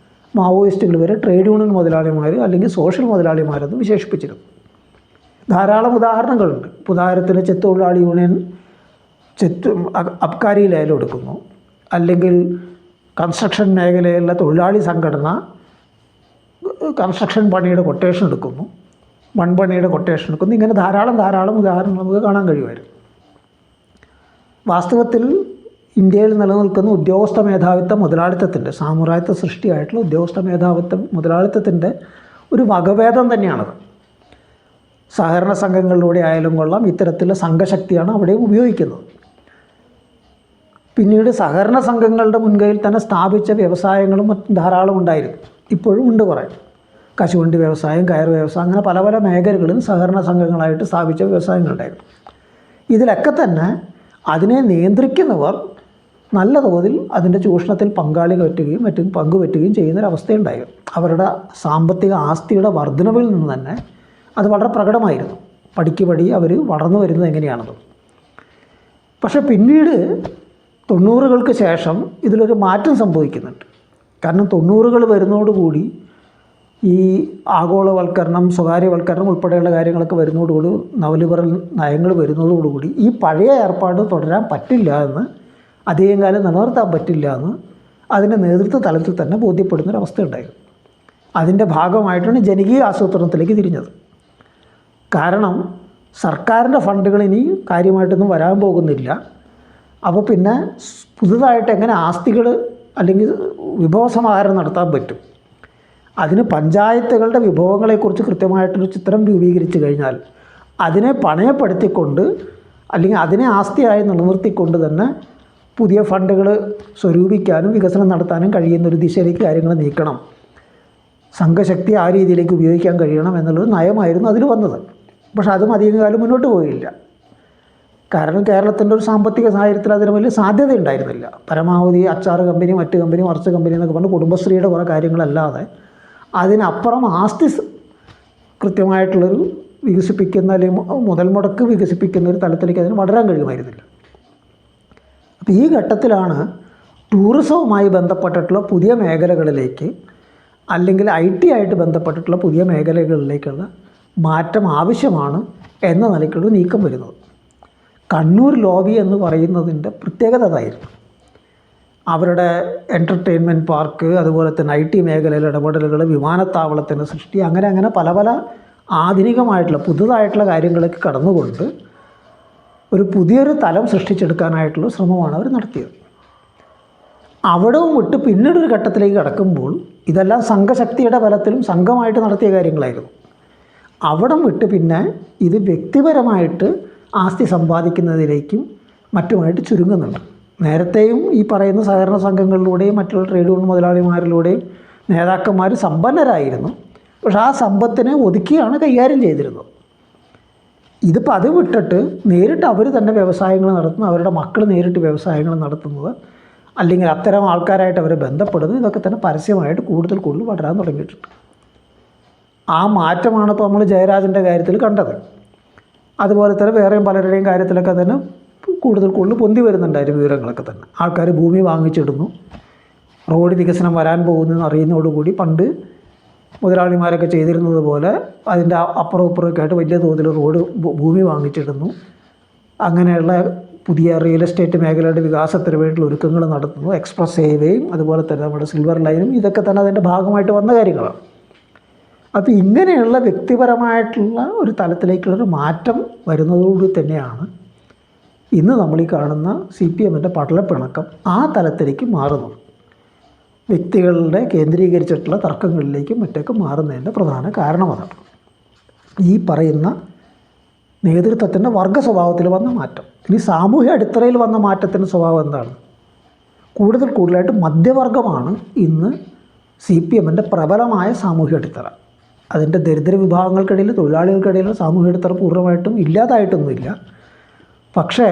മാവോയിസ്റ്റുകൾ വരെ ട്രേഡ് യൂണിയൻ മുതലാളിമാർ അല്ലെങ്കിൽ സോഷ്യൽ മുതലാളിമാരെന്ന് വിശേഷിപ്പിച്ചിരുന്നു. ധാരാളം ഉദാഹരണങ്ങളുണ്ട്. ഉദാഹരണത്തിന് ചെത്തൊഴിലാളി യൂണിയൻ അബ്കാരി ലേലം എടുക്കുന്നു, അല്ലെങ്കിൽ കൺസ്ട്രക്ഷൻ മേഖലയിലുള്ള തൊഴിലാളി സംഘടന കൺസ്ട്രക്ഷൻ പണിയുടെ കൊട്ടേഷൻ എടുക്കുന്നു, മൺപണിയുടെ കൊട്ടേഷൻ എടുക്കുന്നു. ഇങ്ങനെ ധാരാളം ഉദാഹരണങ്ങൾ നമുക്ക് കാണാൻ കഴിയുമായിരുന്നു. വാസ്തവത്തിൽ ഇന്ത്യയിൽ നിലനിൽക്കുന്ന ഉദ്യോഗസ്ഥ മേധാവിത്വ മുതലാളിത്തത്തിൻ്റെ, സാമുറായിത്വ സൃഷ്ടിയായിട്ടുള്ള ഉദ്യോഗസ്ഥ മേധാവിത്വ മുതലാളിത്തത്തിൻ്റെ ഒരു വകഭേദം തന്നെയാണത്. സഹകരണ സംഘങ്ങളിലൂടെ ആയാലും കൊള്ളാം, ഇത്തരത്തിലുള്ള സംഘശക്തിയാണ് അവിടെയും ഉപയോഗിക്കുന്നത്. പിന്നീട് സഹകരണ സംഘങ്ങളുടെ മുൻകൈയിൽ തന്നെ സ്ഥാപിച്ച വ്യവസായങ്ങളും മറ്റും ധാരാളം ഉണ്ടായിരുന്നു, ഇപ്പോഴും ഉണ്ട് കുറേ. കശുവണ്ടി വ്യവസായം, കയർ വ്യവസായം, അങ്ങനെ പല പല മേഖലകളിൽ സഹകരണ സംഘങ്ങളായിട്ട് സ്ഥാപിച്ച വ്യവസായങ്ങളുണ്ടായിരുന്നു. ഇതിലൊക്കെ തന്നെ അതിനെ നിയന്ത്രിക്കുന്നവർ നല്ല തോതിൽ അതിൻ്റെ ചൂഷണത്തിൽ പങ്കാളികൾ മറ്റും പങ്കുപറ്റുകയും ചെയ്യുന്നൊരവസ്ഥയുണ്ടായി. അവരുടെ സാമ്പത്തിക ആസ്തിയുടെ വർധനവിൽ നിന്ന് തന്നെ അത് വളരെ പ്രകടമായിരുന്നു. പടിക്ക് പടി അവർ വളർന്നു വരുന്നത് എങ്ങനെയാണത്. പക്ഷേ പിന്നീട് 90-കൾക്ക് ശേഷം ഇതിലൊരു മാറ്റം സംഭവിക്കുന്നുണ്ട്. കാരണം 90-കൾ വരുന്നതോടുകൂടി ഈ ആഗോളവൽക്കരണം, സ്വകാര്യവൽക്കരണം ഉൾപ്പെടെയുള്ള കാര്യങ്ങളൊക്കെ വരുന്നതോടുകൂടി, നവലിബറൽ നയങ്ങൾ വരുന്നതോടുകൂടി ഈ പഴയ ഏർപ്പാട് തുടരാൻ പറ്റില്ല എന്ന്, അധികം കാലം നിലനിർത്താൻ പറ്റില്ല എന്ന് അതിൻ്റെ നേതൃത്വ തലത്തിൽ തന്നെ ബോധ്യപ്പെടുന്നൊരവസ്ഥ ഉണ്ടായിരുന്നു. അതിൻ്റെ ഭാഗമായിട്ടാണ് ജനകീയ ആസൂത്രണത്തിലേക്ക് തിരിഞ്ഞത്. കാരണം സർക്കാരിൻ്റെ ഫണ്ടുകൾ ഇനി കാര്യമായിട്ടൊന്നും വരാൻ പോകുന്നില്ല. അപ്പോൾ പിന്നെ പുതുതായിട്ട് എങ്ങനെ ആസ്തികൾ അല്ലെങ്കിൽ വിഭവസമാഹരണം നടത്താൻ പറ്റും? അതിന് പഞ്ചായത്തുകളുടെ വിഭവങ്ങളെക്കുറിച്ച് കൃത്യമായിട്ടൊരു ചിത്രം രൂപീകരിച്ച് കഴിഞ്ഞാൽ അതിനെ പണയപ്പെടുത്തിക്കൊണ്ട് അല്ലെങ്കിൽ അതിനെ ആസ്തിയായി നിലനിർത്തിക്കൊണ്ട് തന്നെ പുതിയ ഫണ്ടുകൾ സ്വരൂപിക്കാനും വികസനം നടത്താനും കഴിയുന്നൊരു ദിശയിലേക്ക് കാര്യങ്ങൾ നീക്കണം, സംഘശക്തി ആ രീതിയിലേക്ക് ഉപയോഗിക്കാൻ കഴിയണം എന്നുള്ളൊരു നയമായിരുന്നു അതിൽ വന്നത്. പക്ഷെ അതും അധികം കാലം മുന്നോട്ട് പോയില്ല. കാരണം കേരളത്തിൻ്റെ ഒരു സാമ്പത്തിക സാഹചര്യത്തിൽ അതിന് വലിയ സാധ്യത ഉണ്ടായിരുന്നില്ല. പരമാവധി അച്ചാർ കമ്പനി, മറ്റ് കമ്പനി, മറിച്ച് കമ്പനി എന്നൊക്കെ പറഞ്ഞ് കുടുംബശ്രീയുടെ കുറേ കാര്യങ്ങളല്ലാതെ അതിനപ്പുറം ആസ്തി കൃത്യമായിട്ടുള്ളൊരു വികസിപ്പിക്കുന്ന അല്ലെങ്കിൽ മുതൽ മുടക്ക് വികസിപ്പിക്കുന്ന ഒരു തലത്തിലേക്ക് അതിന് വളരാൻ കഴിയുമായിരുന്നില്ല. അപ്പോൾ ഈ ഘട്ടത്തിലാണ് ടൂറിസവുമായി ബന്ധപ്പെട്ടിട്ടുള്ള പുതിയ മേഖലകളിലേക്ക് അല്ലെങ്കിൽ IT ആയിട്ട് ബന്ധപ്പെട്ടിട്ടുള്ള പുതിയ മേഖലകളിലേക്കുള്ള മാറ്റം ആവശ്യമാണ് എന്ന നിലയ്ക്കുള്ള നീക്കം വരുന്നത്. കണ്ണൂർ ലോബി എന്ന് പറയുന്നതിൻ്റെ പ്രത്യേകത അതായിരുന്നു. അവരുടെ എൻ്റർടൈൻമെൻറ്റ് പാർക്ക്, അതുപോലെ തന്നെ IT മേഖലയിലെ ഇടപെടലുകൾ, വിമാനത്താവളത്തിൻ്റെ സൃഷ്ടി, അങ്ങനെ പല പല ആധുനികമായിട്ടുള്ള പുതുതായിട്ടുള്ള കാര്യങ്ങളിലേക്ക് കടന്നുകൊണ്ട് ഒരു പുതിയൊരു തലം സൃഷ്ടിച്ചെടുക്കാനായിട്ടുള്ള ശ്രമമാണ് അവർ നടത്തിയത്. അവിടവും വിട്ട് പിന്നീടൊരു ഘട്ടത്തിലേക്ക് കടക്കുമ്പോൾ ഇതെല്ലാം സംഘശക്തിയുടെ ബലത്തിലും സംഘമായിട്ട് നടത്തിയ കാര്യങ്ങളായിരുന്നു. അവിടം വിട്ട് പിന്നെ ഇത് വ്യക്തിപരമായിട്ട് ആസ്തി സമ്പാദിക്കുന്നതിലേക്കും മറ്റുമായിട്ട് ചുരുങ്ങുന്നുണ്ട്. നേരത്തെയും ഈ പറയുന്ന സഹകരണ സംഘങ്ങളിലൂടെയും മറ്റുള്ള ട്രേഡ് യൂണിയൻ മുതലാളിമാരിലൂടെയും നേതാക്കന്മാർ സമ്പന്നരായിരുന്നു. പക്ഷേ ആ സമ്പത്തിനെ ഒതുക്കിയാണ് കൈകാര്യം ചെയ്തിരുന്നത്. ഇതിപ്പോൾ അത് വിട്ടിട്ട് നേരിട്ട് അവർ തന്നെ വ്യവസായങ്ങൾ നടത്തുന്നു, അവരുടെ മക്കൾ നേരിട്ട് വ്യവസായങ്ങൾ നടത്തുന്നത്, അല്ലെങ്കിൽ അത്തരം ആൾക്കാരായിട്ട് അവരെ ബന്ധപ്പെടുന്നത്, ഇതൊക്കെ തന്നെ പരസ്യമായിട്ട് കൂടുതൽ വളരാൻ തുടങ്ങിയിട്ടുണ്ട്. ആ മാറ്റമാണ് ഇപ്പോൾ നമ്മൾ ജയരാജൻ്റെ കാര്യത്തിൽ കണ്ടത്. അതുപോലെ തന്നെ വേറെയും പലരുടെയും കാര്യത്തിലൊക്കെ തന്നെ കൂടുതൽ പൊന്തി വരുന്നുണ്ടായിരുന്നു വിവരങ്ങളൊക്കെ തന്നെ. ആൾക്കാർ ഭൂമി വാങ്ങിച്ചിടുന്നു, റോഡ് വികസനം വരാൻ പോകുന്നതെന്ന് അറിയുന്നതോടുകൂടി പണ്ട് മുതലാളിമാരൊക്കെ ചെയ്തിരുന്നത് പോലെ അതിൻ്റെ അപ്പുറം ഇപ്പുറമൊക്കെ ആയിട്ട് വലിയ തോതിൽ ഭൂമി വാങ്ങിച്ചിടുന്നു. അങ്ങനെയുള്ള പുതിയ റിയൽ എസ്റ്റേറ്റ് മേഖലയുടെ വികാസത്തിന് വേണ്ടിയുള്ള ഒരുക്കങ്ങൾ നടത്തുന്നു. എക്സ്പ്രസ് ഹൈവേയും അതുപോലെ തന്നെ നമ്മുടെ സിൽവർ ലൈനും ഇതൊക്കെ തന്നെ അതിൻ്റെ ഭാഗമായിട്ട് വന്ന കാര്യങ്ങളാണ്. അപ്പോൾ ഇങ്ങനെയുള്ള വ്യക്തിപരമായിട്ടുള്ള ഒരു തലത്തിലേക്കുള്ളൊരു മാറ്റം വരുന്നതോടുകൂടി തന്നെയാണ് ഇന്ന് നമ്മൾ ഈ കാണുന്ന CPMൻ്റെ പടലപ്പിണക്കം ആ തലത്തിലേക്ക് മാറുന്നത്. വ്യക്തികളുടെ കേന്ദ്രീകരിച്ചിട്ടുള്ള തർക്കങ്ങളിലേക്കും മറ്റൊക്കെ മാറുന്നതിൻ്റെ പ്രധാന കാരണം അതാണ്. ഈ പറയുന്ന നേതൃത്വത്തിൻ്റെ വർഗ സ്വഭാവത്തിൽ വന്ന മാറ്റം. ഇനി സാമൂഹ്യ അടിത്തറയിൽ വന്ന മാറ്റത്തിൻ്റെ സ്വഭാവം എന്താണ്? കൂടുതലായിട്ട് മധ്യവർഗമാണ് ഇന്ന് CPMൻ്റെ പ്രബലമായ സാമൂഹ്യ അടിത്തറ. അതിൻ്റെ ദരിദ്ര വിഭാഗങ്ങൾക്കിടയിൽ, തൊഴിലാളികൾക്കിടയിൽ സാമൂഹ്യ അടിത്തറ പൂർണ്ണമായിട്ടും ഇല്ലാതായിട്ടൊന്നുമില്ല. പക്ഷേ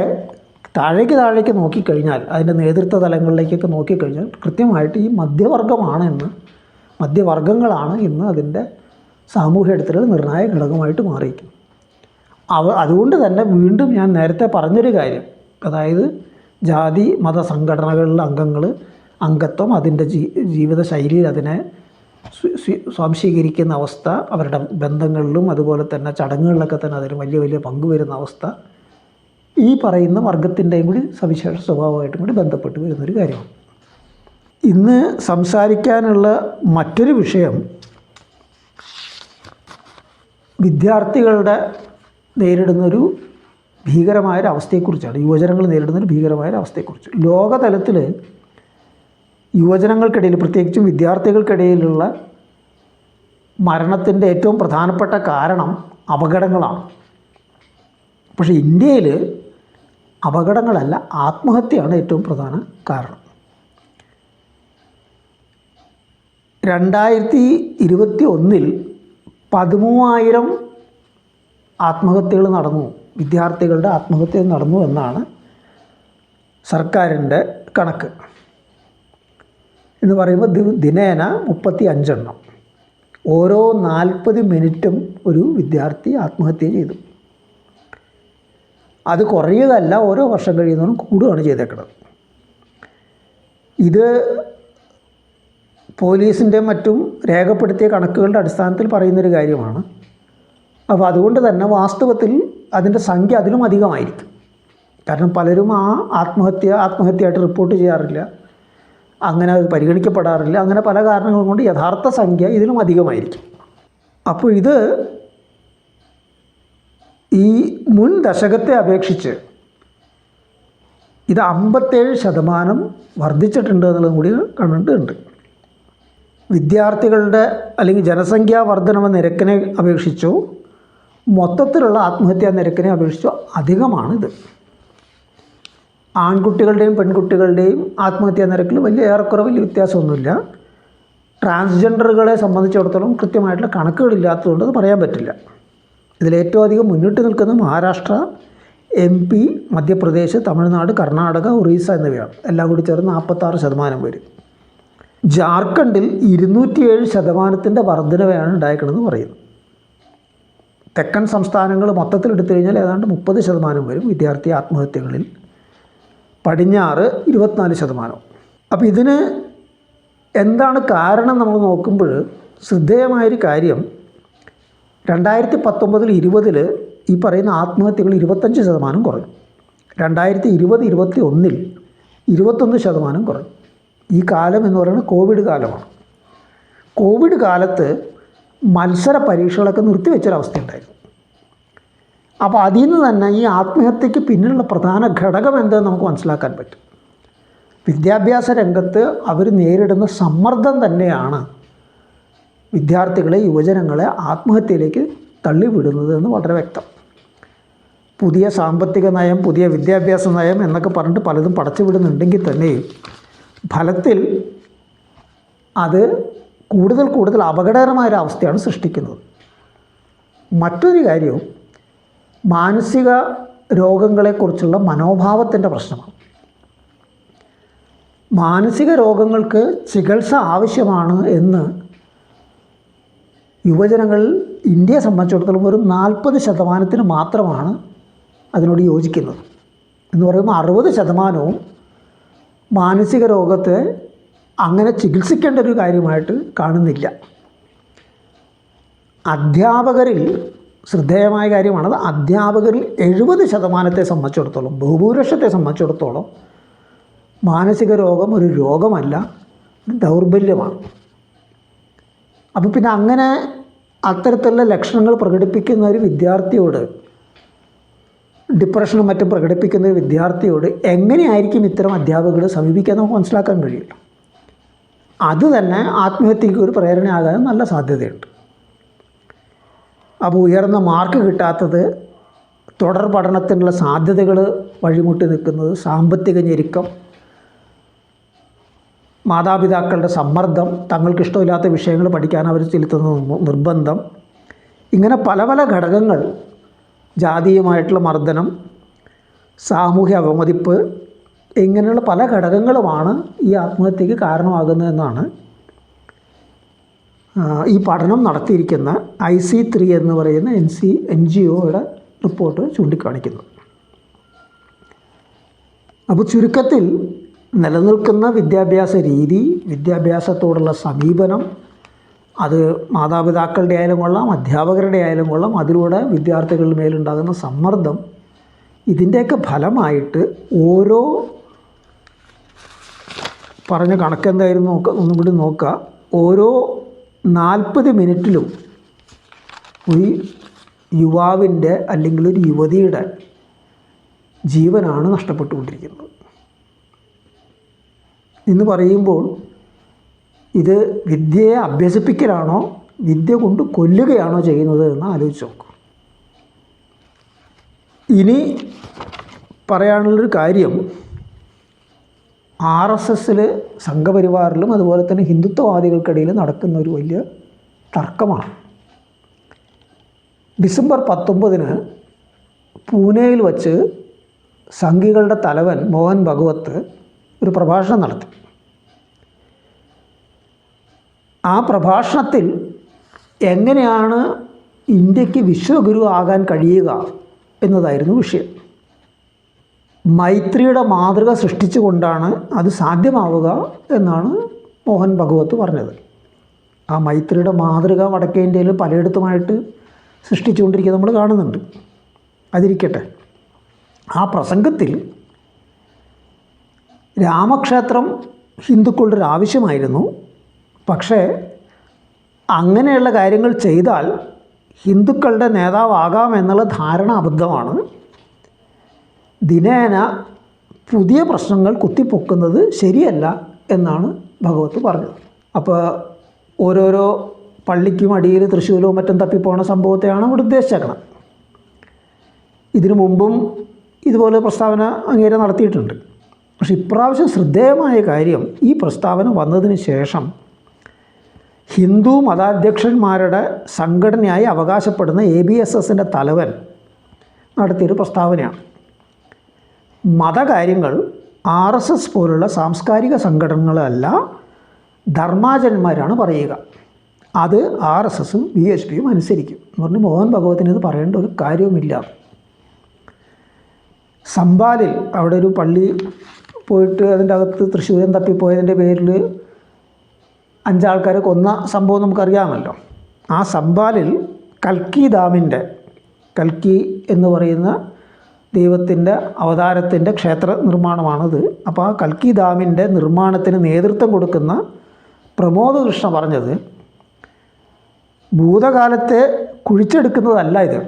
താഴേക്ക് നോക്കിക്കഴിഞ്ഞാൽ, അതിൻ്റെ നേതൃത്വ തലങ്ങളിലേക്കൊക്കെ നോക്കിക്കഴിഞ്ഞാൽ കൃത്യമായിട്ട് ഈ മധ്യവർഗങ്ങളാണ് ഇന്ന് അതിൻ്റെ സാമൂഹ്യ അടിത്തറയിൽ നിർണായക ഘടകമായിട്ട് മാറിയിരിക്കുന്നത്. അതുകൊണ്ട് തന്നെ വീണ്ടും ഞാൻ നേരത്തെ പറഞ്ഞൊരു കാര്യം, അതായത് ജാതി മത സംഘടനകളിലെ അംഗത്വം അതിൻ്റെ ജീവിത ശൈലിയിൽ അതിനെ സ്വാംശീകരിക്കുന്ന അവസ്ഥ, അവരുടെ ബന്ധങ്ങളിലും അതുപോലെ തന്നെ ചടങ്ങുകളിലൊക്കെ തന്നെ അതിന് വലിയ പങ്ക് വരുന്ന അവസ്ഥ ഈ പറയുന്ന വർഗത്തിൻ്റെയും കൂടി സവിശേഷ സ്വഭാവമായിട്ടും കൂടി ബന്ധപ്പെട്ട് വരുന്നൊരു കാര്യമാണ്. ഇന്ന് സംസാരിക്കാനുള്ള മറ്റൊരു വിഷയം വിദ്യാർത്ഥികളുടെ നേരിടുന്നൊരു ഭീകരമായൊരവസ്ഥയെക്കുറിച്ചാണ്. യുവജനങ്ങൾ നേരിടുന്നൊരു ഭീകരമായൊരവസ്ഥയെക്കുറിച്ച്. ലോകതലത്തിൽ യുവജനങ്ങൾക്കിടയിൽ, പ്രത്യേകിച്ചും വിദ്യാർത്ഥികൾക്കിടയിലുള്ള മരണത്തിൻ്റെ ഏറ്റവും പ്രധാനപ്പെട്ട കാരണം അപകടങ്ങളാണ്. പക്ഷേ ഇന്ത്യയിൽ അപകടങ്ങളല്ല, ആത്മഹത്യയാണ് ഏറ്റവും പ്രധാന കാരണം. 2021 13,000 ആത്മഹത്യകൾ നടന്നു, വിദ്യാർത്ഥികളുടെ ആത്മഹത്യ നടന്നു എന്നാണ് സർക്കാരിൻ്റെ കണക്ക്. എന്ന് പറയുമ്പോൾ ദിനേന 35 എണ്ണം. ഓരോ 40 മിനിറ്റും ഒരു വിദ്യാർത്ഥി ആത്മഹത്യ ചെയ്തു. അത് കുറയുകയല്ല, ഓരോ വർഷം കഴിയുന്നതും കൂടുകയാണ് ചെയ്തേക്കുന്നത്. ഇത് പോലീസിൻ്റെ മറ്റും രേഖപ്പെടുത്തിയ കണക്കുകളുടെ അടിസ്ഥാനത്തിൽ പറയുന്നൊരു കാര്യമാണ്. അപ്പോൾ അതുകൊണ്ട് തന്നെ വാസ്തവത്തിൽ അതിൻ്റെ സംഖ്യ അതിലും അധികമായിരിക്കും. കാരണം പലരും ആ ആത്മഹത്യയായിട്ട് റിപ്പോർട്ട് ചെയ്യാറില്ല, അങ്ങനെ അത് പരിഗണിക്കപ്പെടാറില്ല. അങ്ങനെ പല കാരണങ്ങൾ കൊണ്ട് യഥാർത്ഥ സംഖ്യ ഇതിലും അധികമായിരിക്കും. അപ്പോൾ ഇത് ഈ മുൻ ദശകത്തെ അപേക്ഷിച്ച് ഇത് 57% വർദ്ധിച്ചിട്ടുണ്ട് എന്നുള്ളതും കൂടി കണ്ടിട്ടുണ്ട്. വിദ്യാർത്ഥികളുടെ അല്ലെങ്കിൽ ജനസംഖ്യാ വർധനവ് നിരക്കിനെ അപേക്ഷിച്ചോ മൊത്തത്തിലുള്ള ആത്മഹത്യാ നിരക്കിനെ അപേക്ഷിച്ചോ അധികമാണിത്. ആൺകുട്ടികളുടെയും പെൺകുട്ടികളുടെയും ആത്മഹത്യാ നിരക്കിൽ ഏറെക്കുറെ വലിയ വ്യത്യാസമൊന്നുമില്ല. ട്രാൻസ്ജെൻഡറുകളെ സംബന്ധിച്ചിടത്തോളം കൃത്യമായിട്ടുള്ള കണക്കുകളില്ലാത്തതുകൊണ്ട് അത് പറയാൻ പറ്റില്ല. ഇതിലേറ്റവും അധികം മുന്നിട്ട് നിൽക്കുന്ന മഹാരാഷ്ട്ര, MP, മധ്യപ്രദേശ്, തമിഴ്നാട്, കർണാടക, ഒറീസ എന്നിവയാണ്. എല്ലാം കൂടി ചേർന്ന് 46% വരും. ജാർഖണ്ഡിൽ 207% വർധനവയാണ് ഉണ്ടായിരിക്കണമെന്ന് പറയുന്നു. തെക്കൻ സംസ്ഥാനങ്ങൾ മൊത്തത്തിൽ എടുത്തു കഴിഞ്ഞാൽ ഏതാണ്ട് 30% വരും വിദ്യാർത്ഥി ആത്മഹത്യകളിൽ. പടിഞ്ഞാറ് 24%. അപ്പോൾ ഇതിന് എന്താണ് കാരണം നമ്മൾ നോക്കുമ്പോൾ ശ്രദ്ധേയമായൊരു കാര്യം, 2019-20 ഈ പറയുന്ന ആത്മഹത്യകൾ 25% കുറഞ്ഞു. 2020-21 21% കുറഞ്ഞു. ഈ കാലം എന്ന് പറയുന്നത് കോവിഡ് കാലമാണ്. കോവിഡ് കാലത്ത് മത്സര പരീക്ഷകളൊക്കെ നിർത്തിവെച്ചൊരവസ്ഥ ഉണ്ടായിരുന്നു. അപ്പോൾ അതിൽ നിന്ന് തന്നെ ഈ ആത്മഹത്യക്ക് പിന്നിലുള്ള പ്രധാന ഘടകം എന്തെന്ന് നമുക്ക് മനസ്സിലാക്കാൻ പറ്റും. വിദ്യാഭ്യാസ രംഗത്ത് അവർ നേരിടുന്ന സമ്മർദ്ദം തന്നെയാണ് വിദ്യാർത്ഥികളെ, യുവജനങ്ങളെ ആത്മഹത്യയിലേക്ക് തള്ളിവിടുന്നത് എന്ന് വളരെ വ്യക്തം. പുതിയ സാമ്പത്തിക നയം, പുതിയ വിദ്യാഭ്യാസ നയം എന്നൊക്കെ പറഞ്ഞിട്ട് പലതും പടച്ചു വിടുന്നുണ്ടെങ്കിൽ തന്നെയും ഫലത്തിൽ അത് കൂടുതൽ അപകടകരമായൊരവസ്ഥയാണ് സൃഷ്ടിക്കുന്നത്. മറ്റൊരു കാര്യവും മാനസിക രോഗങ്ങളെക്കുറിച്ചുള്ള മനോഭാവത്തിൻ്റെ പ്രശ്നമാണ്. മാനസിക രോഗങ്ങൾക്ക് ചികിത്സ ആവശ്യമാണ് എന്ന് യുവജനങ്ങൾ ഇന്ത്യയെ സംബന്ധിച്ചിടത്തോളം ഒരു 40% മാത്രമാണ് അതിനോട് യോജിക്കുന്നത്. എന്ന് പറയുമ്പോൾ 60% മാനസിക രോഗത്തെ അങ്ങനെ ചികിത്സിക്കേണ്ട ഒരു കാര്യമായിട്ട് കാണുന്നില്ല. അധ്യാപകരിൽ ശ്രദ്ധേയമായ കാര്യമാണത്. അധ്യാപകരിൽ 70% സംബന്ധിച്ചിടത്തോളം, ബഹുഭൂരിപക്ഷത്തെ സംബന്ധിച്ചിടത്തോളം മാനസിക രോഗം ഒരു രോഗമല്ല, ഒരു ദൗർബല്യമാണ്. അപ്പോൾ പിന്നെ അങ്ങനെ അത്തരത്തിലുള്ള ലക്ഷണങ്ങൾ പ്രകടിപ്പിക്കുന്ന ഒരു വിദ്യാർത്ഥിയോട്, ഡിപ്രഷനും മറ്റും പ്രകടിപ്പിക്കുന്ന ഒരു വിദ്യാർത്ഥിയോട് എങ്ങനെയായിരിക്കും ഇത്തരം അധ്യാപകർ സമീപിക്കാൻ നമുക്ക് മനസ്സിലാക്കാൻ കഴിയില്ല. അത് തന്നെ ആത്മഹത്യയ്ക്ക് ഒരു പ്രേരണയാകാൻ നല്ല സാധ്യതയുണ്ട്. അപ്പോൾ ഉയർന്ന മാർക്ക് കിട്ടാത്തത്, തുടർ പഠനത്തിനുള്ള സാധ്യതകൾ വഴിമുട്ടി നിൽക്കുന്നത്, സാമ്പത്തിക ഞെരുക്കം, മാതാപിതാക്കളുടെ സമ്മർദ്ദം, തങ്ങൾക്കിഷ്ടമില്ലാത്ത വിഷയങ്ങൾ പഠിക്കാൻ അവർ ചെലുത്തുന്ന നിർബന്ധം, ഇങ്ങനെ പല ഘടകങ്ങൾ, ജാതീയമായിട്ടുള്ള മർദ്ദനം, സാമൂഹ്യ അവമതിപ്പ്, ഇങ്ങനെയുള്ള പല ഘടകങ്ങളുമാണ് ഈ ആത്മഹത്യക്ക് കാരണമാകുന്നതെന്നാണ് ഈ പഠനം നടത്തിയിരിക്കുന്ന IC3 എന്ന് പറയുന്ന NGOയുടെ റിപ്പോർട്ട് ചൂണ്ടിക്കാണിക്കുന്നത്. അപ്പോൾ ചുരുക്കത്തിൽ നിലനിൽക്കുന്ന വിദ്യാഭ്യാസ രീതി, വിദ്യാഭ്യാസത്തോടുള്ള സമീപനം, അത് മാതാപിതാക്കളുടെ ആയാലും കൊള്ളാം, അധ്യാപകരുടെ ആയാലും കൊള്ളാം, അതിലൂടെ വിദ്യാർത്ഥികളുടെ മേലുണ്ടാകുന്ന സമ്മർദ്ദം, ഇതിൻ്റെയൊക്കെ ഫലമായിട്ട് ഓരോ പറഞ്ഞ കണക്കെന്തായിരുന്നു ഒന്നും കൂടി നോക്കുക, ഓരോ 40 മിനിറ്റിലും ഒരു യുവാവിൻ്റെ അല്ലെങ്കിൽ ഒരു യുവതിയുടെ ജീവനാണ് നഷ്ടപ്പെട്ടുകൊണ്ടിരിക്കുന്നത് എന്ന് പറയുമ്പോൾ ഇത് വിദ്യയെ അഭ്യസിപ്പിക്കലാണോ, വിദ്യ കൊണ്ട് കൊല്ലുകയാണോ ചെയ്യുന്നത് എന്ന് ആലോചിച്ച് നോക്കും. ഇനി പറയാനുള്ളൊരു കാര്യം, RSSൽ സംഘപരിവാറിലും അതുപോലെ തന്നെ ഹിന്ദുത്വവാദികൾക്കിടയിൽ നടക്കുന്ന ഒരു വലിയ തർക്കമാണ്. ഡിസംബർ 19 പൂനെയിൽ വച്ച് സംഘികളുടെ തലവൻ മോഹൻ ഭഗവത് ഒരു പ്രഭാഷണം നടത്തി. ആ പ്രഭാഷണത്തിൽ എങ്ങനെയാണ് ഇന്ത്യക്ക് വിശ്വഗുരു ആകാൻ കഴിയുക എന്നതായിരുന്നു വിഷയം. മൈത്രിയുടെ മാതൃക സൃഷ്ടിച്ചുകൊണ്ടാണ് അത് സാധ്യമാവുക എന്നാണ് മോഹൻ ഭഗവത് പറഞ്ഞത്. ആ മൈത്രിയുടെ മാതൃക വടക്കേ ഇന്ത്യയിൽ പലയിടത്തുമായിട്ട് സൃഷ്ടിച്ചുകൊണ്ടിരിക്കുന്നത് നമ്മൾ കാണുന്നുണ്ട്. അതിരിക്കട്ടെ, ആ പ്രസംഗത്തിൽ രാമക്ഷേത്രം ഹിന്ദുക്കളുടെ ഒരു ആവശ്യമായിരുന്നു. പക്ഷേ അങ്ങനെയുള്ള കാര്യങ്ങൾ ചെയ്താൽ ഹിന്ദുക്കളുടെ നേതാവാകാമെന്നുള്ള ധാരണ അബദ്ധമാണ്. ദിനേന പുതിയ പ്രശ്നങ്ങൾ കുത്തിപ്പൊക്കുന്നത് ശരിയല്ല എന്നാണ് ഭഗവത് പറഞ്ഞത്. അപ്പോൾ ഓരോരോ പള്ളിക്കും അടിയിൽ തൃശ്ശൂലോ മറ്റും തപ്പിപ്പോണ സംഭവത്തെയാണ് ഇവിടെ ഉദ്ദേശിച്ചേക്കണം. ഇതിനു മുമ്പും ഇതുപോലെ പ്രസ്താവന അങ്ങേരെ നടത്തിയിട്ടുണ്ട്. പക്ഷെ ഇപ്രാവശ്യം ശ്രദ്ധേയമായ കാര്യം, ഈ പ്രസ്താവന വന്നതിന് ശേഷം ഹിന്ദു മതാധ്യക്ഷന്മാരുടെ സംഘടനയായി അവകാശപ്പെടുന്ന ABSSൻ്റെ തലവൻ നടത്തിയൊരു പ്രസ്താവനയാണ്. മതകാര്യങ്ങൾ RSS പോലുള്ള സാംസ്കാരിക സംഘടനകളല്ല, ധർമാചന്മാരാണ് പറയുക. അത് RSSും BHPയും അനുസരിക്കും എന്ന് പറഞ്ഞ് മോഹൻ ഭഗവതിന് ഇത് പറയേണ്ട ഒരു കാര്യവുമില്ല. സംബാലിൽ അവിടെ ഒരു പള്ളി പോയിട്ട് അതിൻ്റെ അകത്ത് തൃശ്ശൂരൻ തപ്പിപ്പോയതിൻ്റെ പേരിൽ 5 ആൾക്കാരെ കൊന്ന സംഭവം നമുക്കറിയാമല്ലോ. ആ സംബാലിൽ കൽക്കി ഡാമിൻ്റെ, കൽക്കി എന്ന് പറയുന്ന ദൈവത്തിൻ്റെ അവതാരത്തിൻ്റെ ക്ഷേത്ര നിർമ്മാണമാണത്. അപ്പോൾ ആ കൽക്കി ഡാമിൻ്റെ നിർമ്മാണത്തിന് നേതൃത്വം കൊടുക്കുന്ന പ്രമോദ് കൃഷ്ണ പറഞ്ഞത്, ഭൂതകാലത്തെ കുഴിച്ചെടുക്കുന്നതല്ല ഇത്,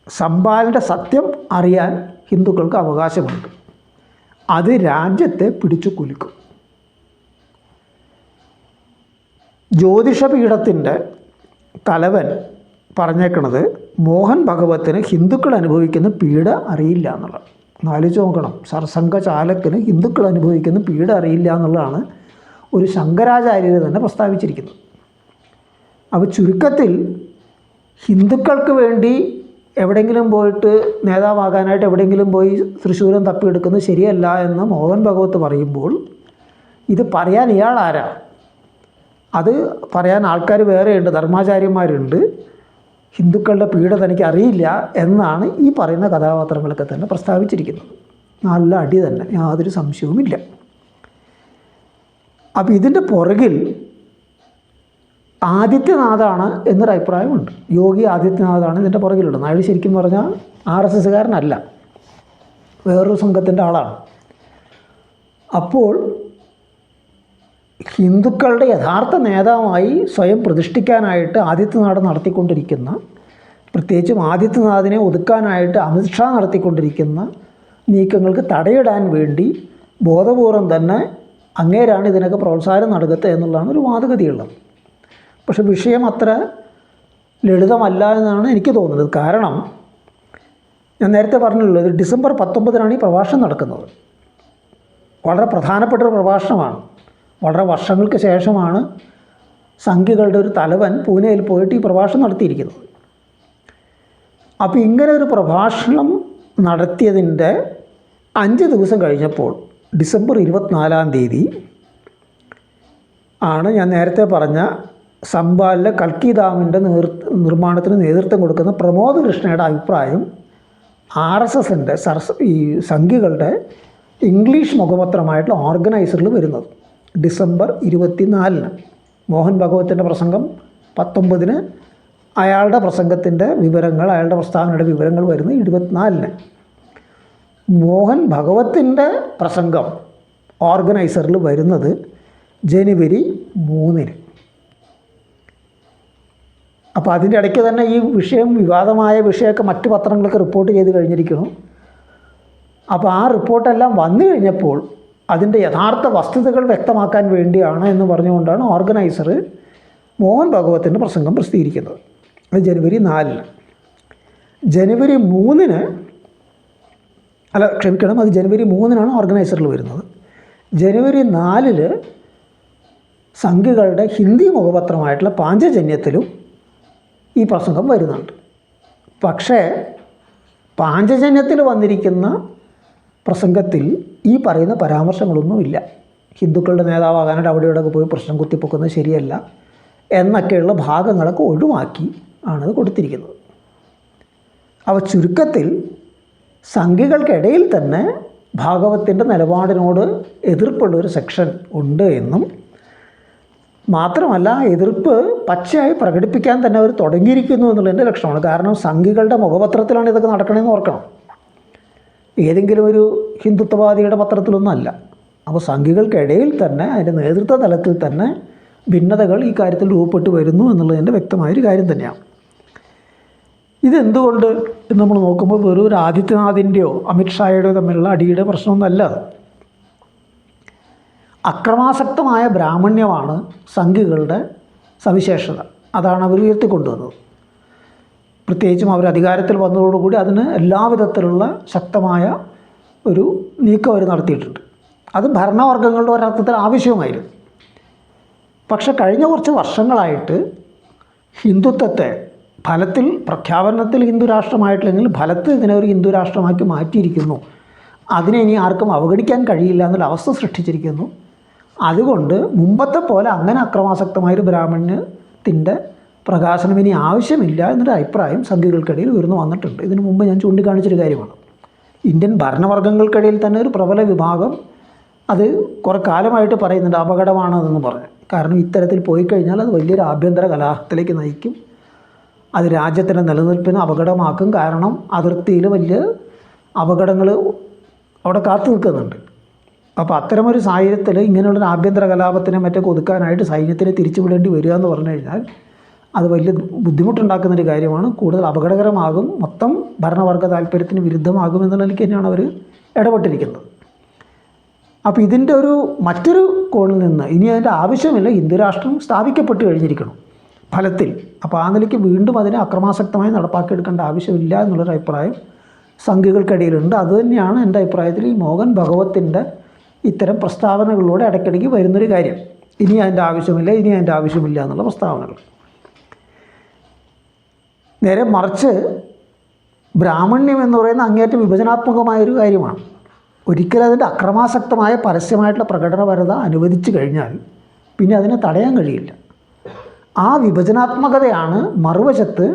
സംബാലിൻ്റെ സത്യം അറിയാൻ ഹിന്ദുക്കൾക്ക് അവകാശമുണ്ട്, അത് രാജ്യത്തെ പിടിച്ചു കുലുക്കും. ജ്യോതിഷപീഠത്തിൻ്റെ തലവൻ പറഞ്ഞേക്കണത് മോഹൻ ഭഗവത്തിന് ഹിന്ദുക്കൾ അനുഭവിക്കുന്ന പീഡ അറിയില്ല എന്നുള്ളത്. ആലോചിച്ച് നോക്കണം, സർസംഘ ചാലക്കിന് ഹിന്ദുക്കൾ അനുഭവിക്കുന്ന പീഡ അറിയില്ല എന്നുള്ളതാണ് ഒരു ശങ്കരാചാര്യർ തന്നെ പ്രസ്താവിച്ചിരിക്കുന്നത്. അപ്പോൾ ചുരുക്കത്തിൽ ഹിന്ദുക്കൾക്ക് വേണ്ടി എവിടെയെങ്കിലും പോയിട്ട് നേതാവാകാനായിട്ട് എവിടെയെങ്കിലും പോയി തൃശ്ശൂരം തപ്പിയെടുക്കുന്നത് ശരിയല്ല എന്ന് മോഹൻ ഭഗവത് പറയുമ്പോൾ, ഇത് പറയാൻ ഇയാൾ ആരാ? അത് പറയാൻ ആൾക്കാർ വേറെയുണ്ട്, ധർമാചാര്യന്മാരുണ്ട്. ഹിന്ദുക്കളുടെ പീഡ തനിക്ക് അറിയില്ല എന്നാണ് ഈ പറയുന്ന കഥാപാത്രങ്ങളൊക്കെ തന്നെ പ്രസ്താവിച്ചിരിക്കുന്നത്. നല്ല അടി തന്നെ, യാതൊരു സംശയവുമില്ല. അപ്പോൾ ഇതിൻ്റെ പുറകിൽ ആദിത്യനാഥാണ് എന്നൊരു അഭിപ്രായമുണ്ട്. യോഗി ആദിത്യനാഥാണ് ഇതിൻ്റെ പുറകിലുള്ളത്. അയാൾ ശരിക്കും പറഞ്ഞാൽ RSSകാരനല്ല, വേറൊരു സംഘത്തിൻ്റെ ആളാണ്. അപ്പോൾ ഹിന്ദുക്കളുടെ യഥാർത്ഥ നേതാവായി സ്വയം പ്രതിഷ്ഠിക്കാനായിട്ട് ആദിത്യനാഥ് നടത്തിക്കൊണ്ടിരിക്കുന്ന, പ്രത്യേകിച്ചും ആദിത്യനാഥിനെ ഒതുക്കാനായിട്ട് അമിത്ഷാ നടത്തിക്കൊണ്ടിരിക്കുന്ന നീക്കങ്ങൾക്ക് തടയിടാൻ വേണ്ടി ബോധപൂർവം തന്നെ അങ്ങേരാണ് ഇതിനൊക്കെ പ്രോത്സാഹനം നൽകുക എന്നുള്ളതാണ് ഒരു വാദഗതിയുള്ളത്. പക്ഷെ വിഷയം അത്ര ലളിതമല്ല എന്നാണ് എനിക്ക് തോന്നുന്നത്. കാരണം ഞാൻ നേരത്തെ പറഞ്ഞല്ലോ, ഇത് ഡിസംബർ 19 ഈ പ്രഭാഷണം നടക്കുന്നത്. വളരെ പ്രധാനപ്പെട്ട ഒരു പ്രഭാഷണമാണ്. വളരെ വർഷങ്ങൾക്ക് ശേഷമാണ് സംഘികളുടെ ഒരു തലവൻ പൂനെയിൽ പോയിട്ട് ഈ പ്രഭാഷണം നടത്തിയിരിക്കുന്നത്. അപ്പോൾ ഇങ്ങനെ ഒരു പ്രഭാഷണം നടത്തിയതിൻ്റെ 5 ദിവസം കഴിഞ്ഞപ്പോൾ ഡിസംബർ 24 ആണ് ഞാൻ നേരത്തെ പറഞ്ഞ സംബാലിലെ കൽക്കി ഡാമിൻ്റെ നിർമ്മാണത്തിന് നേതൃത്വം കൊടുക്കുന്ന പ്രമോദ് കൃഷ്ണയുടെ അഭിപ്രായം RSSൻ്റെ ഈ സംഘികളുടെ ഇംഗ്ലീഷ് മുഖപത്രമായിട്ടുള്ള ഓർഗനൈസറിൽ വരുന്നത്. ഡിസംബർ 24 മോഹൻ ഭഗവത്തിൻ്റെ പ്രസംഗം 19 അയാളുടെ പ്രസംഗത്തിൻ്റെ വിവരങ്ങൾ, അയാളുടെ പ്രസ്താവനയുടെ വിവരങ്ങൾ വരുന്നത് 24 മോഹൻ ഭഗവത്തിൻ്റെ പ്രസംഗം ഓർഗനൈസറിൽ വരുന്നത് ജനുവരി 3. അപ്പോൾ അതിൻ്റെ ഇടയ്ക്ക് തന്നെ ഈ വിഷയം, വിവാദമായ വിഷയമൊക്കെ മറ്റു പത്രങ്ങളൊക്കെ റിപ്പോർട്ട് ചെയ്ത് കഴിഞ്ഞിരിക്കുന്നു. അപ്പോൾ ആ റിപ്പോർട്ടെല്ലാം വന്നു കഴിഞ്ഞപ്പോൾ അതിൻ്റെ യഥാർത്ഥ വസ്തുതകൾ വ്യക്തമാക്കാൻ വേണ്ടിയാണ് എന്ന് പറഞ്ഞുകൊണ്ടാണ് ഓർഗനൈസർ മോഹൻ ഭഗവത്തിൻ്റെ പ്രസംഗം പ്രസിദ്ധീകരിക്കുന്നത്. അത് ജനുവരി 4. ജനുവരി 3 അല്ല ക്ഷമിക്കണം, അത് ജനുവരി 3-നാണ് ഓർഗനൈസറിൽ വരുന്നത്. ജനുവരി 4 സംഘികളുടെ ഹിന്ദി മുഖപത്രമായിട്ടുള്ള പാഞ്ചജന്യത്തിലും ഈ പ്രസംഗം വരുന്നുണ്ട്. പക്ഷേ പാഞ്ചജന്യത്തിൽ വന്നിരിക്കുന്ന പ്രസംഗത്തിൽ ഈ പറയുന്ന പരാമർശങ്ങളൊന്നുമില്ല. ഹിന്ദുക്കളുടെ നേതാവാകാനായിട്ട് അവിടെ ഇവിടെയൊക്കെ പോയി പ്രശ്നം കുത്തിപ്പൊക്കുന്നത് ശരിയല്ല എന്നൊക്കെയുള്ള ഭാഗങ്ങളൊക്കെ ഒഴിവാക്കി ആണത് കൊടുത്തിരിക്കുന്നത്. അവ ചുരുക്കത്തിൽ സംഘികൾക്കിടയിൽ തന്നെ ഭാഗവത്തിൻ്റെ നിലപാടിനോട് എതിർപ്പുള്ളൊരു സെക്ഷൻ ഉണ്ട് എന്നും മാത്രമല്ല എതിർപ്പ് പച്ചയായി പ്രകടിപ്പിക്കാൻ തന്നെ അവർ തുടങ്ങിയിരിക്കുന്നു എന്നുള്ളതിൻ്റെ ലക്ഷണമാണ്. കാരണം സംഘികളുടെ മുഖപത്രത്തിലാണ് ഇതൊക്കെ നടക്കണമെന്ന് ഓർക്കണം, ഏതെങ്കിലും ഒരു ഹിന്ദുത്വവാദിയുടെ പത്രത്തിലൊന്നുമല്ല. അപ്പോൾ സംഘികൾക്കിടയിൽ തന്നെ അതിൻ്റെ നേതൃത്വ തലത്തിൽ തന്നെ ഭിന്നതകൾ ഈ കാര്യത്തിൽ രൂപപ്പെട്ട് വരുന്നു എന്നുള്ളതിൻ്റെ വ്യക്തമായൊരു കാര്യം തന്നെയാണ്. ഇതെന്തുകൊണ്ട് എന്ന് നമ്മൾ നോക്കുമ്പോൾ വെറും ഒരു ആദിത്യനാഥിൻ്റെയോ അമിത്ഷായുടെയോ തമ്മിലുള്ള അടിയുടെ പ്രശ്നമൊന്നുമല്ല. അക്രമാസക്തമായ ബ്രാഹ്മണ്യമാണ് സംഘികളുടെ സവിശേഷത. അതാണ് അവർ ഉയർത്തിക്കൊണ്ടുവന്നത്. പ്രത്യേകിച്ചും അവർ അധികാരത്തിൽ വന്നതോടുകൂടി അതിന് എല്ലാവിധത്തിലുള്ള ശക്തമായ ഒരു നീക്കം അവർ നടത്തിയിട്ടുണ്ട്. അത് ഭരണവർഗങ്ങളുടെ ഒരർത്ഥത്തിൽ ആവശ്യവുമായിരുന്നു. പക്ഷെ കഴിഞ്ഞ കുറച്ച് വർഷങ്ങളായിട്ട് ഹിന്ദുത്വത്തെ ഫലത്തിൽ പ്രഖ്യാപനത്തിൽ ഹിന്ദു രാഷ്ട്രമായിട്ടില്ലെങ്കിൽ ഫലത്തിൽ ഇതിനെ ഒരു ഹിന്ദു രാഷ്ട്രമാക്കി മാറ്റിയിരിക്കുന്നു. അതിനെ ഇനി ആർക്കും അവഗണിക്കാൻ കഴിയില്ല എന്നുള്ള അവസ്ഥ സൃഷ്ടിച്ചിരിക്കുന്നു. അതുകൊണ്ട് മുമ്പത്തെ പോലെ അങ്ങനെ അക്രമാസക്തമായൊരു ബ്രാഹ്മണ്യത്തിൻ്റെ പ്രകാശനം ഇനി ആവശ്യമില്ല എന്നൊരു അഭിപ്രായം സംഘികൾക്കിടയിൽ ഉയർന്നു വന്നിട്ടുണ്ട്. ഇതിനു മുമ്പ് ഞാൻ ചൂണ്ടിക്കാണിച്ചൊരു കാര്യമാണ്. ഇന്ത്യൻ ഭരണവർഗങ്ങൾക്കിടയിൽ തന്നെ ഒരു പ്രബല വിഭാഗം അത് കുറേ കാലമായിട്ട് പറയുന്നുണ്ട് അപകടമാണെന്ന് പറഞ്ഞ്. കാരണം ഇത്തരത്തിൽ പോയി കഴിഞ്ഞാൽ അത് വലിയൊരു ആഭ്യന്തര കലഹത്തിലേക്ക് നയിക്കും, അത് രാജ്യത്തിൻ്റെ നിലനിൽപ്പിന് അപകടമാക്കും. കാരണം അതിർത്തിയിൽ വലിയ അപകടങ്ങൾ അവിടെ കാത്തു നിൽക്കുന്നുണ്ട്. അപ്പോൾ അത്തരമൊരു സാഹചര്യത്തിൽ ഇങ്ങനെയുള്ളൊരു ആഭ്യന്തര കലാപത്തിനെ മറ്റൊക്കെ ഒതുക്കാനായിട്ട് സൈന്യത്തിനെ തിരിച്ചുവിടേണ്ടി വരിക എന്ന് പറഞ്ഞു കഴിഞ്ഞാൽ അത് വലിയ ബുദ്ധിമുട്ടുണ്ടാക്കുന്നൊരു കാര്യമാണ്, കൂടുതൽ അപകടകരമാകും, മൊത്തം ഭരണവർഗ താല്പര്യത്തിന് വിരുദ്ധമാകും എന്നുള്ള നിലയ്ക്ക് തന്നെയാണ് അവർ ഇടപെട്ടിരിക്കുന്നത്. അപ്പോൾ ഇതിൻ്റെ ഒരു മറ്റൊരു കോണിൽ നിന്ന് ഇനി അതിൻ്റെ ആവശ്യമില്ല, ഹിന്ദു രാഷ്ട്രം സ്ഥാപിക്കപ്പെട്ട് കഴിഞ്ഞിരിക്കണം ഫലത്തിൽ. അപ്പോൾ ആ നിലയ്ക്ക് വീണ്ടും അതിനെ അക്രമാസക്തമായി നടപ്പാക്കിയെടുക്കേണ്ട ആവശ്യമില്ല എന്നുള്ളൊരു അഭിപ്രായം സംഘികൾക്കിടയിലുണ്ട്. അതുതന്നെയാണ് എൻ്റെ അഭിപ്രായത്തിൽ ഈ മോഹൻ ഭഗവത്തിൻ്റെ ഇത്തരം പ്രസ്താവനകളിലൂടെ ഇടയ്ക്കിടയ്ക്ക് വരുന്നൊരു കാര്യം. ഇനി അതിൻ്റെ ആവശ്യമില്ല, ഇനി അതിൻ്റെ ആവശ്യമില്ല എന്നുള്ള പ്രസ്താവനകൾ. നേരെ മറിച്ച് ബ്രാഹ്മണ്യം എന്ന് പറയുന്ന അങ്ങേയറ്റം വിഭജനാത്മകമായൊരു കാര്യമാണ്. ഒരിക്കലും അതിൻ്റെ അക്രമാസക്തമായ പരസ്യമായിട്ടുള്ള പ്രകടനപരത അനുവദിച്ചു കഴിഞ്ഞാൽ പിന്നെ അതിനെ തടയാൻ കഴിയില്ല. ആ വിഭജനാത്മകതയാണ് മറുവശത്ത്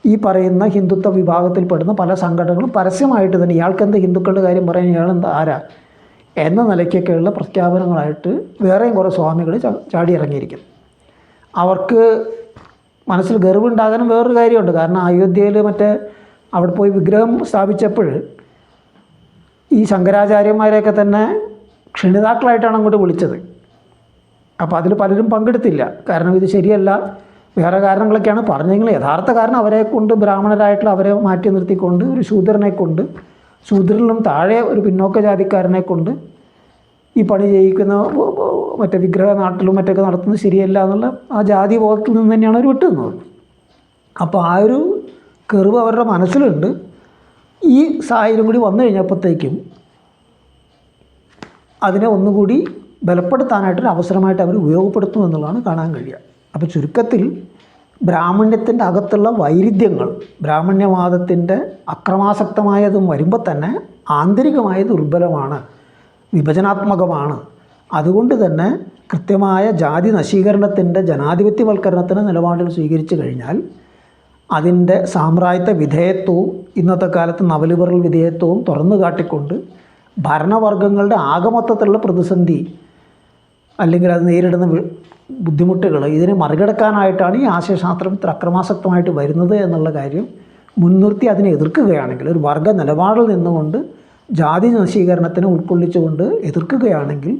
ഈ പറയുന്ന ഹിന്ദുത്വ വിഭാഗത്തിൽപ്പെടുന്ന പല സംഘടനകളും പരസ്യമായിട്ട് തന്നെ ഇയാൾക്കെന്ത് ഹിന്ദുക്കളുടെ കാര്യം പറയാൻ ഇയാളെന്താ ആരാ എന്ന നിലയ്ക്കൊക്കെയുള്ള പ്രഖ്യാപനങ്ങളായിട്ട് വേറെയും കുറേ സ്വാമികൾ ചാടി ഇറങ്ങിയിരിക്കുന്നു. അവർക്ക് മനസ്സിൽ ഗർവുണ്ടാകാനും വേറൊരു കാര്യമുണ്ട്. കാരണം അയോധ്യയിൽ അവിടെ പോയി വിഗ്രഹം സ്ഥാപിച്ചപ്പോൾ ഈ ശങ്കരാചാര്യന്മാരെയൊക്കെ തന്നെ ക്ഷണിതാക്കളായിട്ടാണ് അങ്ങോട്ട് വിളിച്ചത്. അപ്പോൾ അതിൽ പലരും പങ്കെടുത്തില്ല. കാരണം ഇത് ശരിയല്ല, വേറെ കാരണങ്ങളൊക്കെയാണ് പറഞ്ഞെങ്കിൽ യഥാർത്ഥ കാരണം അവരെ കൊണ്ട് ബ്രാഹ്മണരായിട്ടുള്ള അവരെ മാറ്റി നിർത്തിക്കൊണ്ട് ഒരു ശൂദ്രനെ കൊണ്ട്, ശൂദ്രനിലും താഴെ ഒരു പിന്നോക്ക ജാതിക്കാരനെ കൊണ്ട് ഈ പണി ചെയ്യിക്കുന്ന വിഗ്രഹ നാട്ടിലും മറ്റൊക്കെ നടത്തുന്നത് ശരിയല്ല എന്നുള്ള ആ ജാതി ബോധത്തിൽ നിന്ന് തന്നെയാണ് അവർ വിട്ടുനിന്നത്. അപ്പോൾ ആ ഒരു കെറിവ് അവരുടെ മനസ്സിലുണ്ട്. ഈ സാഹചര്യം കൂടി വന്നു കഴിഞ്ഞപ്പോഴത്തേക്കും അതിനെ ഒന്നുകൂടി ബലപ്പെടുത്താനായിട്ടൊരു അവസരമായിട്ട് അവർ ഉപയോഗപ്പെടുത്തും എന്നുള്ളതാണ് കാണാൻ കഴിയുക. അപ്പോൾ ചുരുക്കത്തിൽ ബ്രാഹ്മണ്യത്തിൻ്റെ അകത്തുള്ള വൈരുദ്ധ്യങ്ങൾ, ബ്രാഹ്മണ്യവാദത്തിൻ്റെ അക്രമാസക്തമായതും വരുമ്പോൾ തന്നെ ആന്തരികമായ ദുർബലമാണ്, വിഭജനാത്മകമാണ്. അതുകൊണ്ട് തന്നെ കൃത്യമായ ജാതി നശീകരണത്തിൻ്റെ ജനാധിപത്യവൽക്കരണത്തിന് നിലപാടുകൾ സ്വീകരിച്ചു കഴിഞ്ഞാൽ അതിൻ്റെ സാമ്രാജ്യത്വ വിധേയത്വവും ഇന്നത്തെ കാലത്ത് നവലിബറൽ വിധേയത്വവും തുറന്നു കാട്ടിക്കൊണ്ട് ഭരണവർഗങ്ങളുടെ ആകമൊത്തത്തിലുള്ള പ്രതിസന്ധി അല്ലെങ്കിൽ അത് നേരിടുന്ന ബുദ്ധിമുട്ടുകൾ ഇതിനെ മറികടക്കാനായിട്ടാണ് ഈ ആശയശാസ്ത്രം ഇത്ര അക്രമാസക്തമായിട്ട് വരുന്നത് എന്നുള്ള കാര്യം മുൻനിർത്തി അതിനെ എതിർക്കുകയാണെങ്കിൽ, ഒരു വർഗ നിലപാടിൽ നിന്നുകൊണ്ട് ജാതി നശീകരണത്തിനെ ഉൾക്കൊള്ളിച്ചുകൊണ്ട് എതിർക്കുകയാണെങ്കിൽ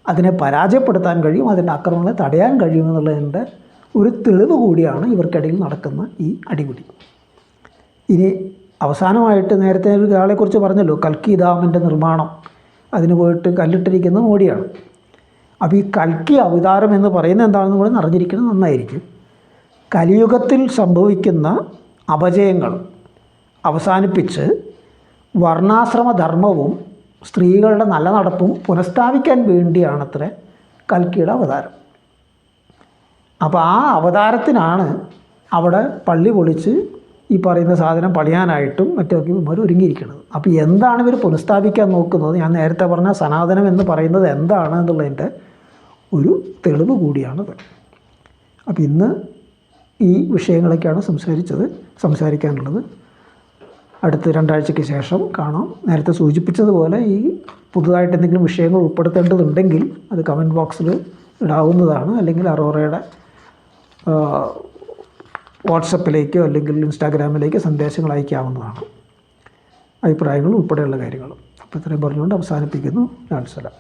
അതിനെ പരാജയപ്പെടുത്താൻ കഴിയും, അതിൻ്റെ ആക്രമണങ്ങളെ തടയാൻ കഴിയുമെന്നുള്ളതിൻ്റെ ഒരു തെളിവ് കൂടിയാണ് ഇവർക്കിടയിൽ നടക്കുന്ന ഈ അടിപിടി. ഇനി അവസാനമായിട്ട് നേരത്തെ ഒരാളെക്കുറിച്ച് പറഞ്ഞല്ലോ, കൽക്കി ഡാമിൻ്റെ നിർമ്മാണം, അതിന് പോയിട്ട് കല്ലിട്ടിരിക്കുന്നത് മോഡിയാണ്. അപ്പോൾ ഈ കൽക്കി അവതാരം എന്ന് പറയുന്നത് എന്താണെന്ന് കൂടെ അറിഞ്ഞിരിക്കുന്നത് നന്നായിരിക്കും. കലിയുഗത്തിൽ സംഭവിക്കുന്ന അപജയങ്ങൾ അവസാനിപ്പിച്ച് വർണ്ണാശ്രമ ധർമ്മവും സ്ത്രീകളുടെ നല്ല നടപ്പും പുനഃസ്ഥാപിക്കാൻ വേണ്ടിയാണത്രേ കൽക്കിയുടെ അവതാരം. അപ്പോൾ ആ അവതാരത്തിനാണ് അവിടെ പള്ളി പൊളിച്ച് ഈ പറയുന്ന സാധനം പണിയാനായിട്ടും മറ്റൊക്കെ ഇവർ ഒരുങ്ങിയിരിക്കുന്നത്. അപ്പോൾ എന്താണ് ഇവർ പുനഃസ്ഥാപിക്കാൻ നോക്കുന്നത്? ഞാൻ നേരത്തെ പറഞ്ഞ സനാതനം എന്ന് പറയുന്നത് എന്താണ് എന്നുള്ളതിൻ്റെ ഒരു തെളിവ് കൂടിയാണത്. അപ്പോൾ ഇന്ന് ഈ വിഷയങ്ങളൊക്കെയാണ് സംസാരിക്കാനുള്ളത്. അടുത്ത 2 ആഴ്ചയ്ക്ക് ശേഷം കാണാം. നേരത്തെ സൂചിപ്പിച്ചതുപോലെ ഈ പുതുതായിട്ട് എന്തെങ്കിലും വിഷയങ്ങൾ ഉൾപ്പെടുത്തേണ്ടതുണ്ടെങ്കിൽ അത് കമൻറ്റ് ബോക്സിൽ ഇടാവുന്നതാണ്. അല്ലെങ്കിൽ അറോറയുടെ വാട്സപ്പിലേക്കോ അല്ലെങ്കിൽ ഇൻസ്റ്റാഗ്രാമിലേക്കോ സന്ദേശങ്ങൾ അയക്കാവുന്നതാണ്, അഭിപ്രായങ്ങൾ ഉൾപ്പെടെയുള്ള കാര്യങ്ങൾ. അപ്പോൾ ഇത്രയും പറഞ്ഞുകൊണ്ട് അവസാനിപ്പിക്കുന്നു. നമസ്കാരം.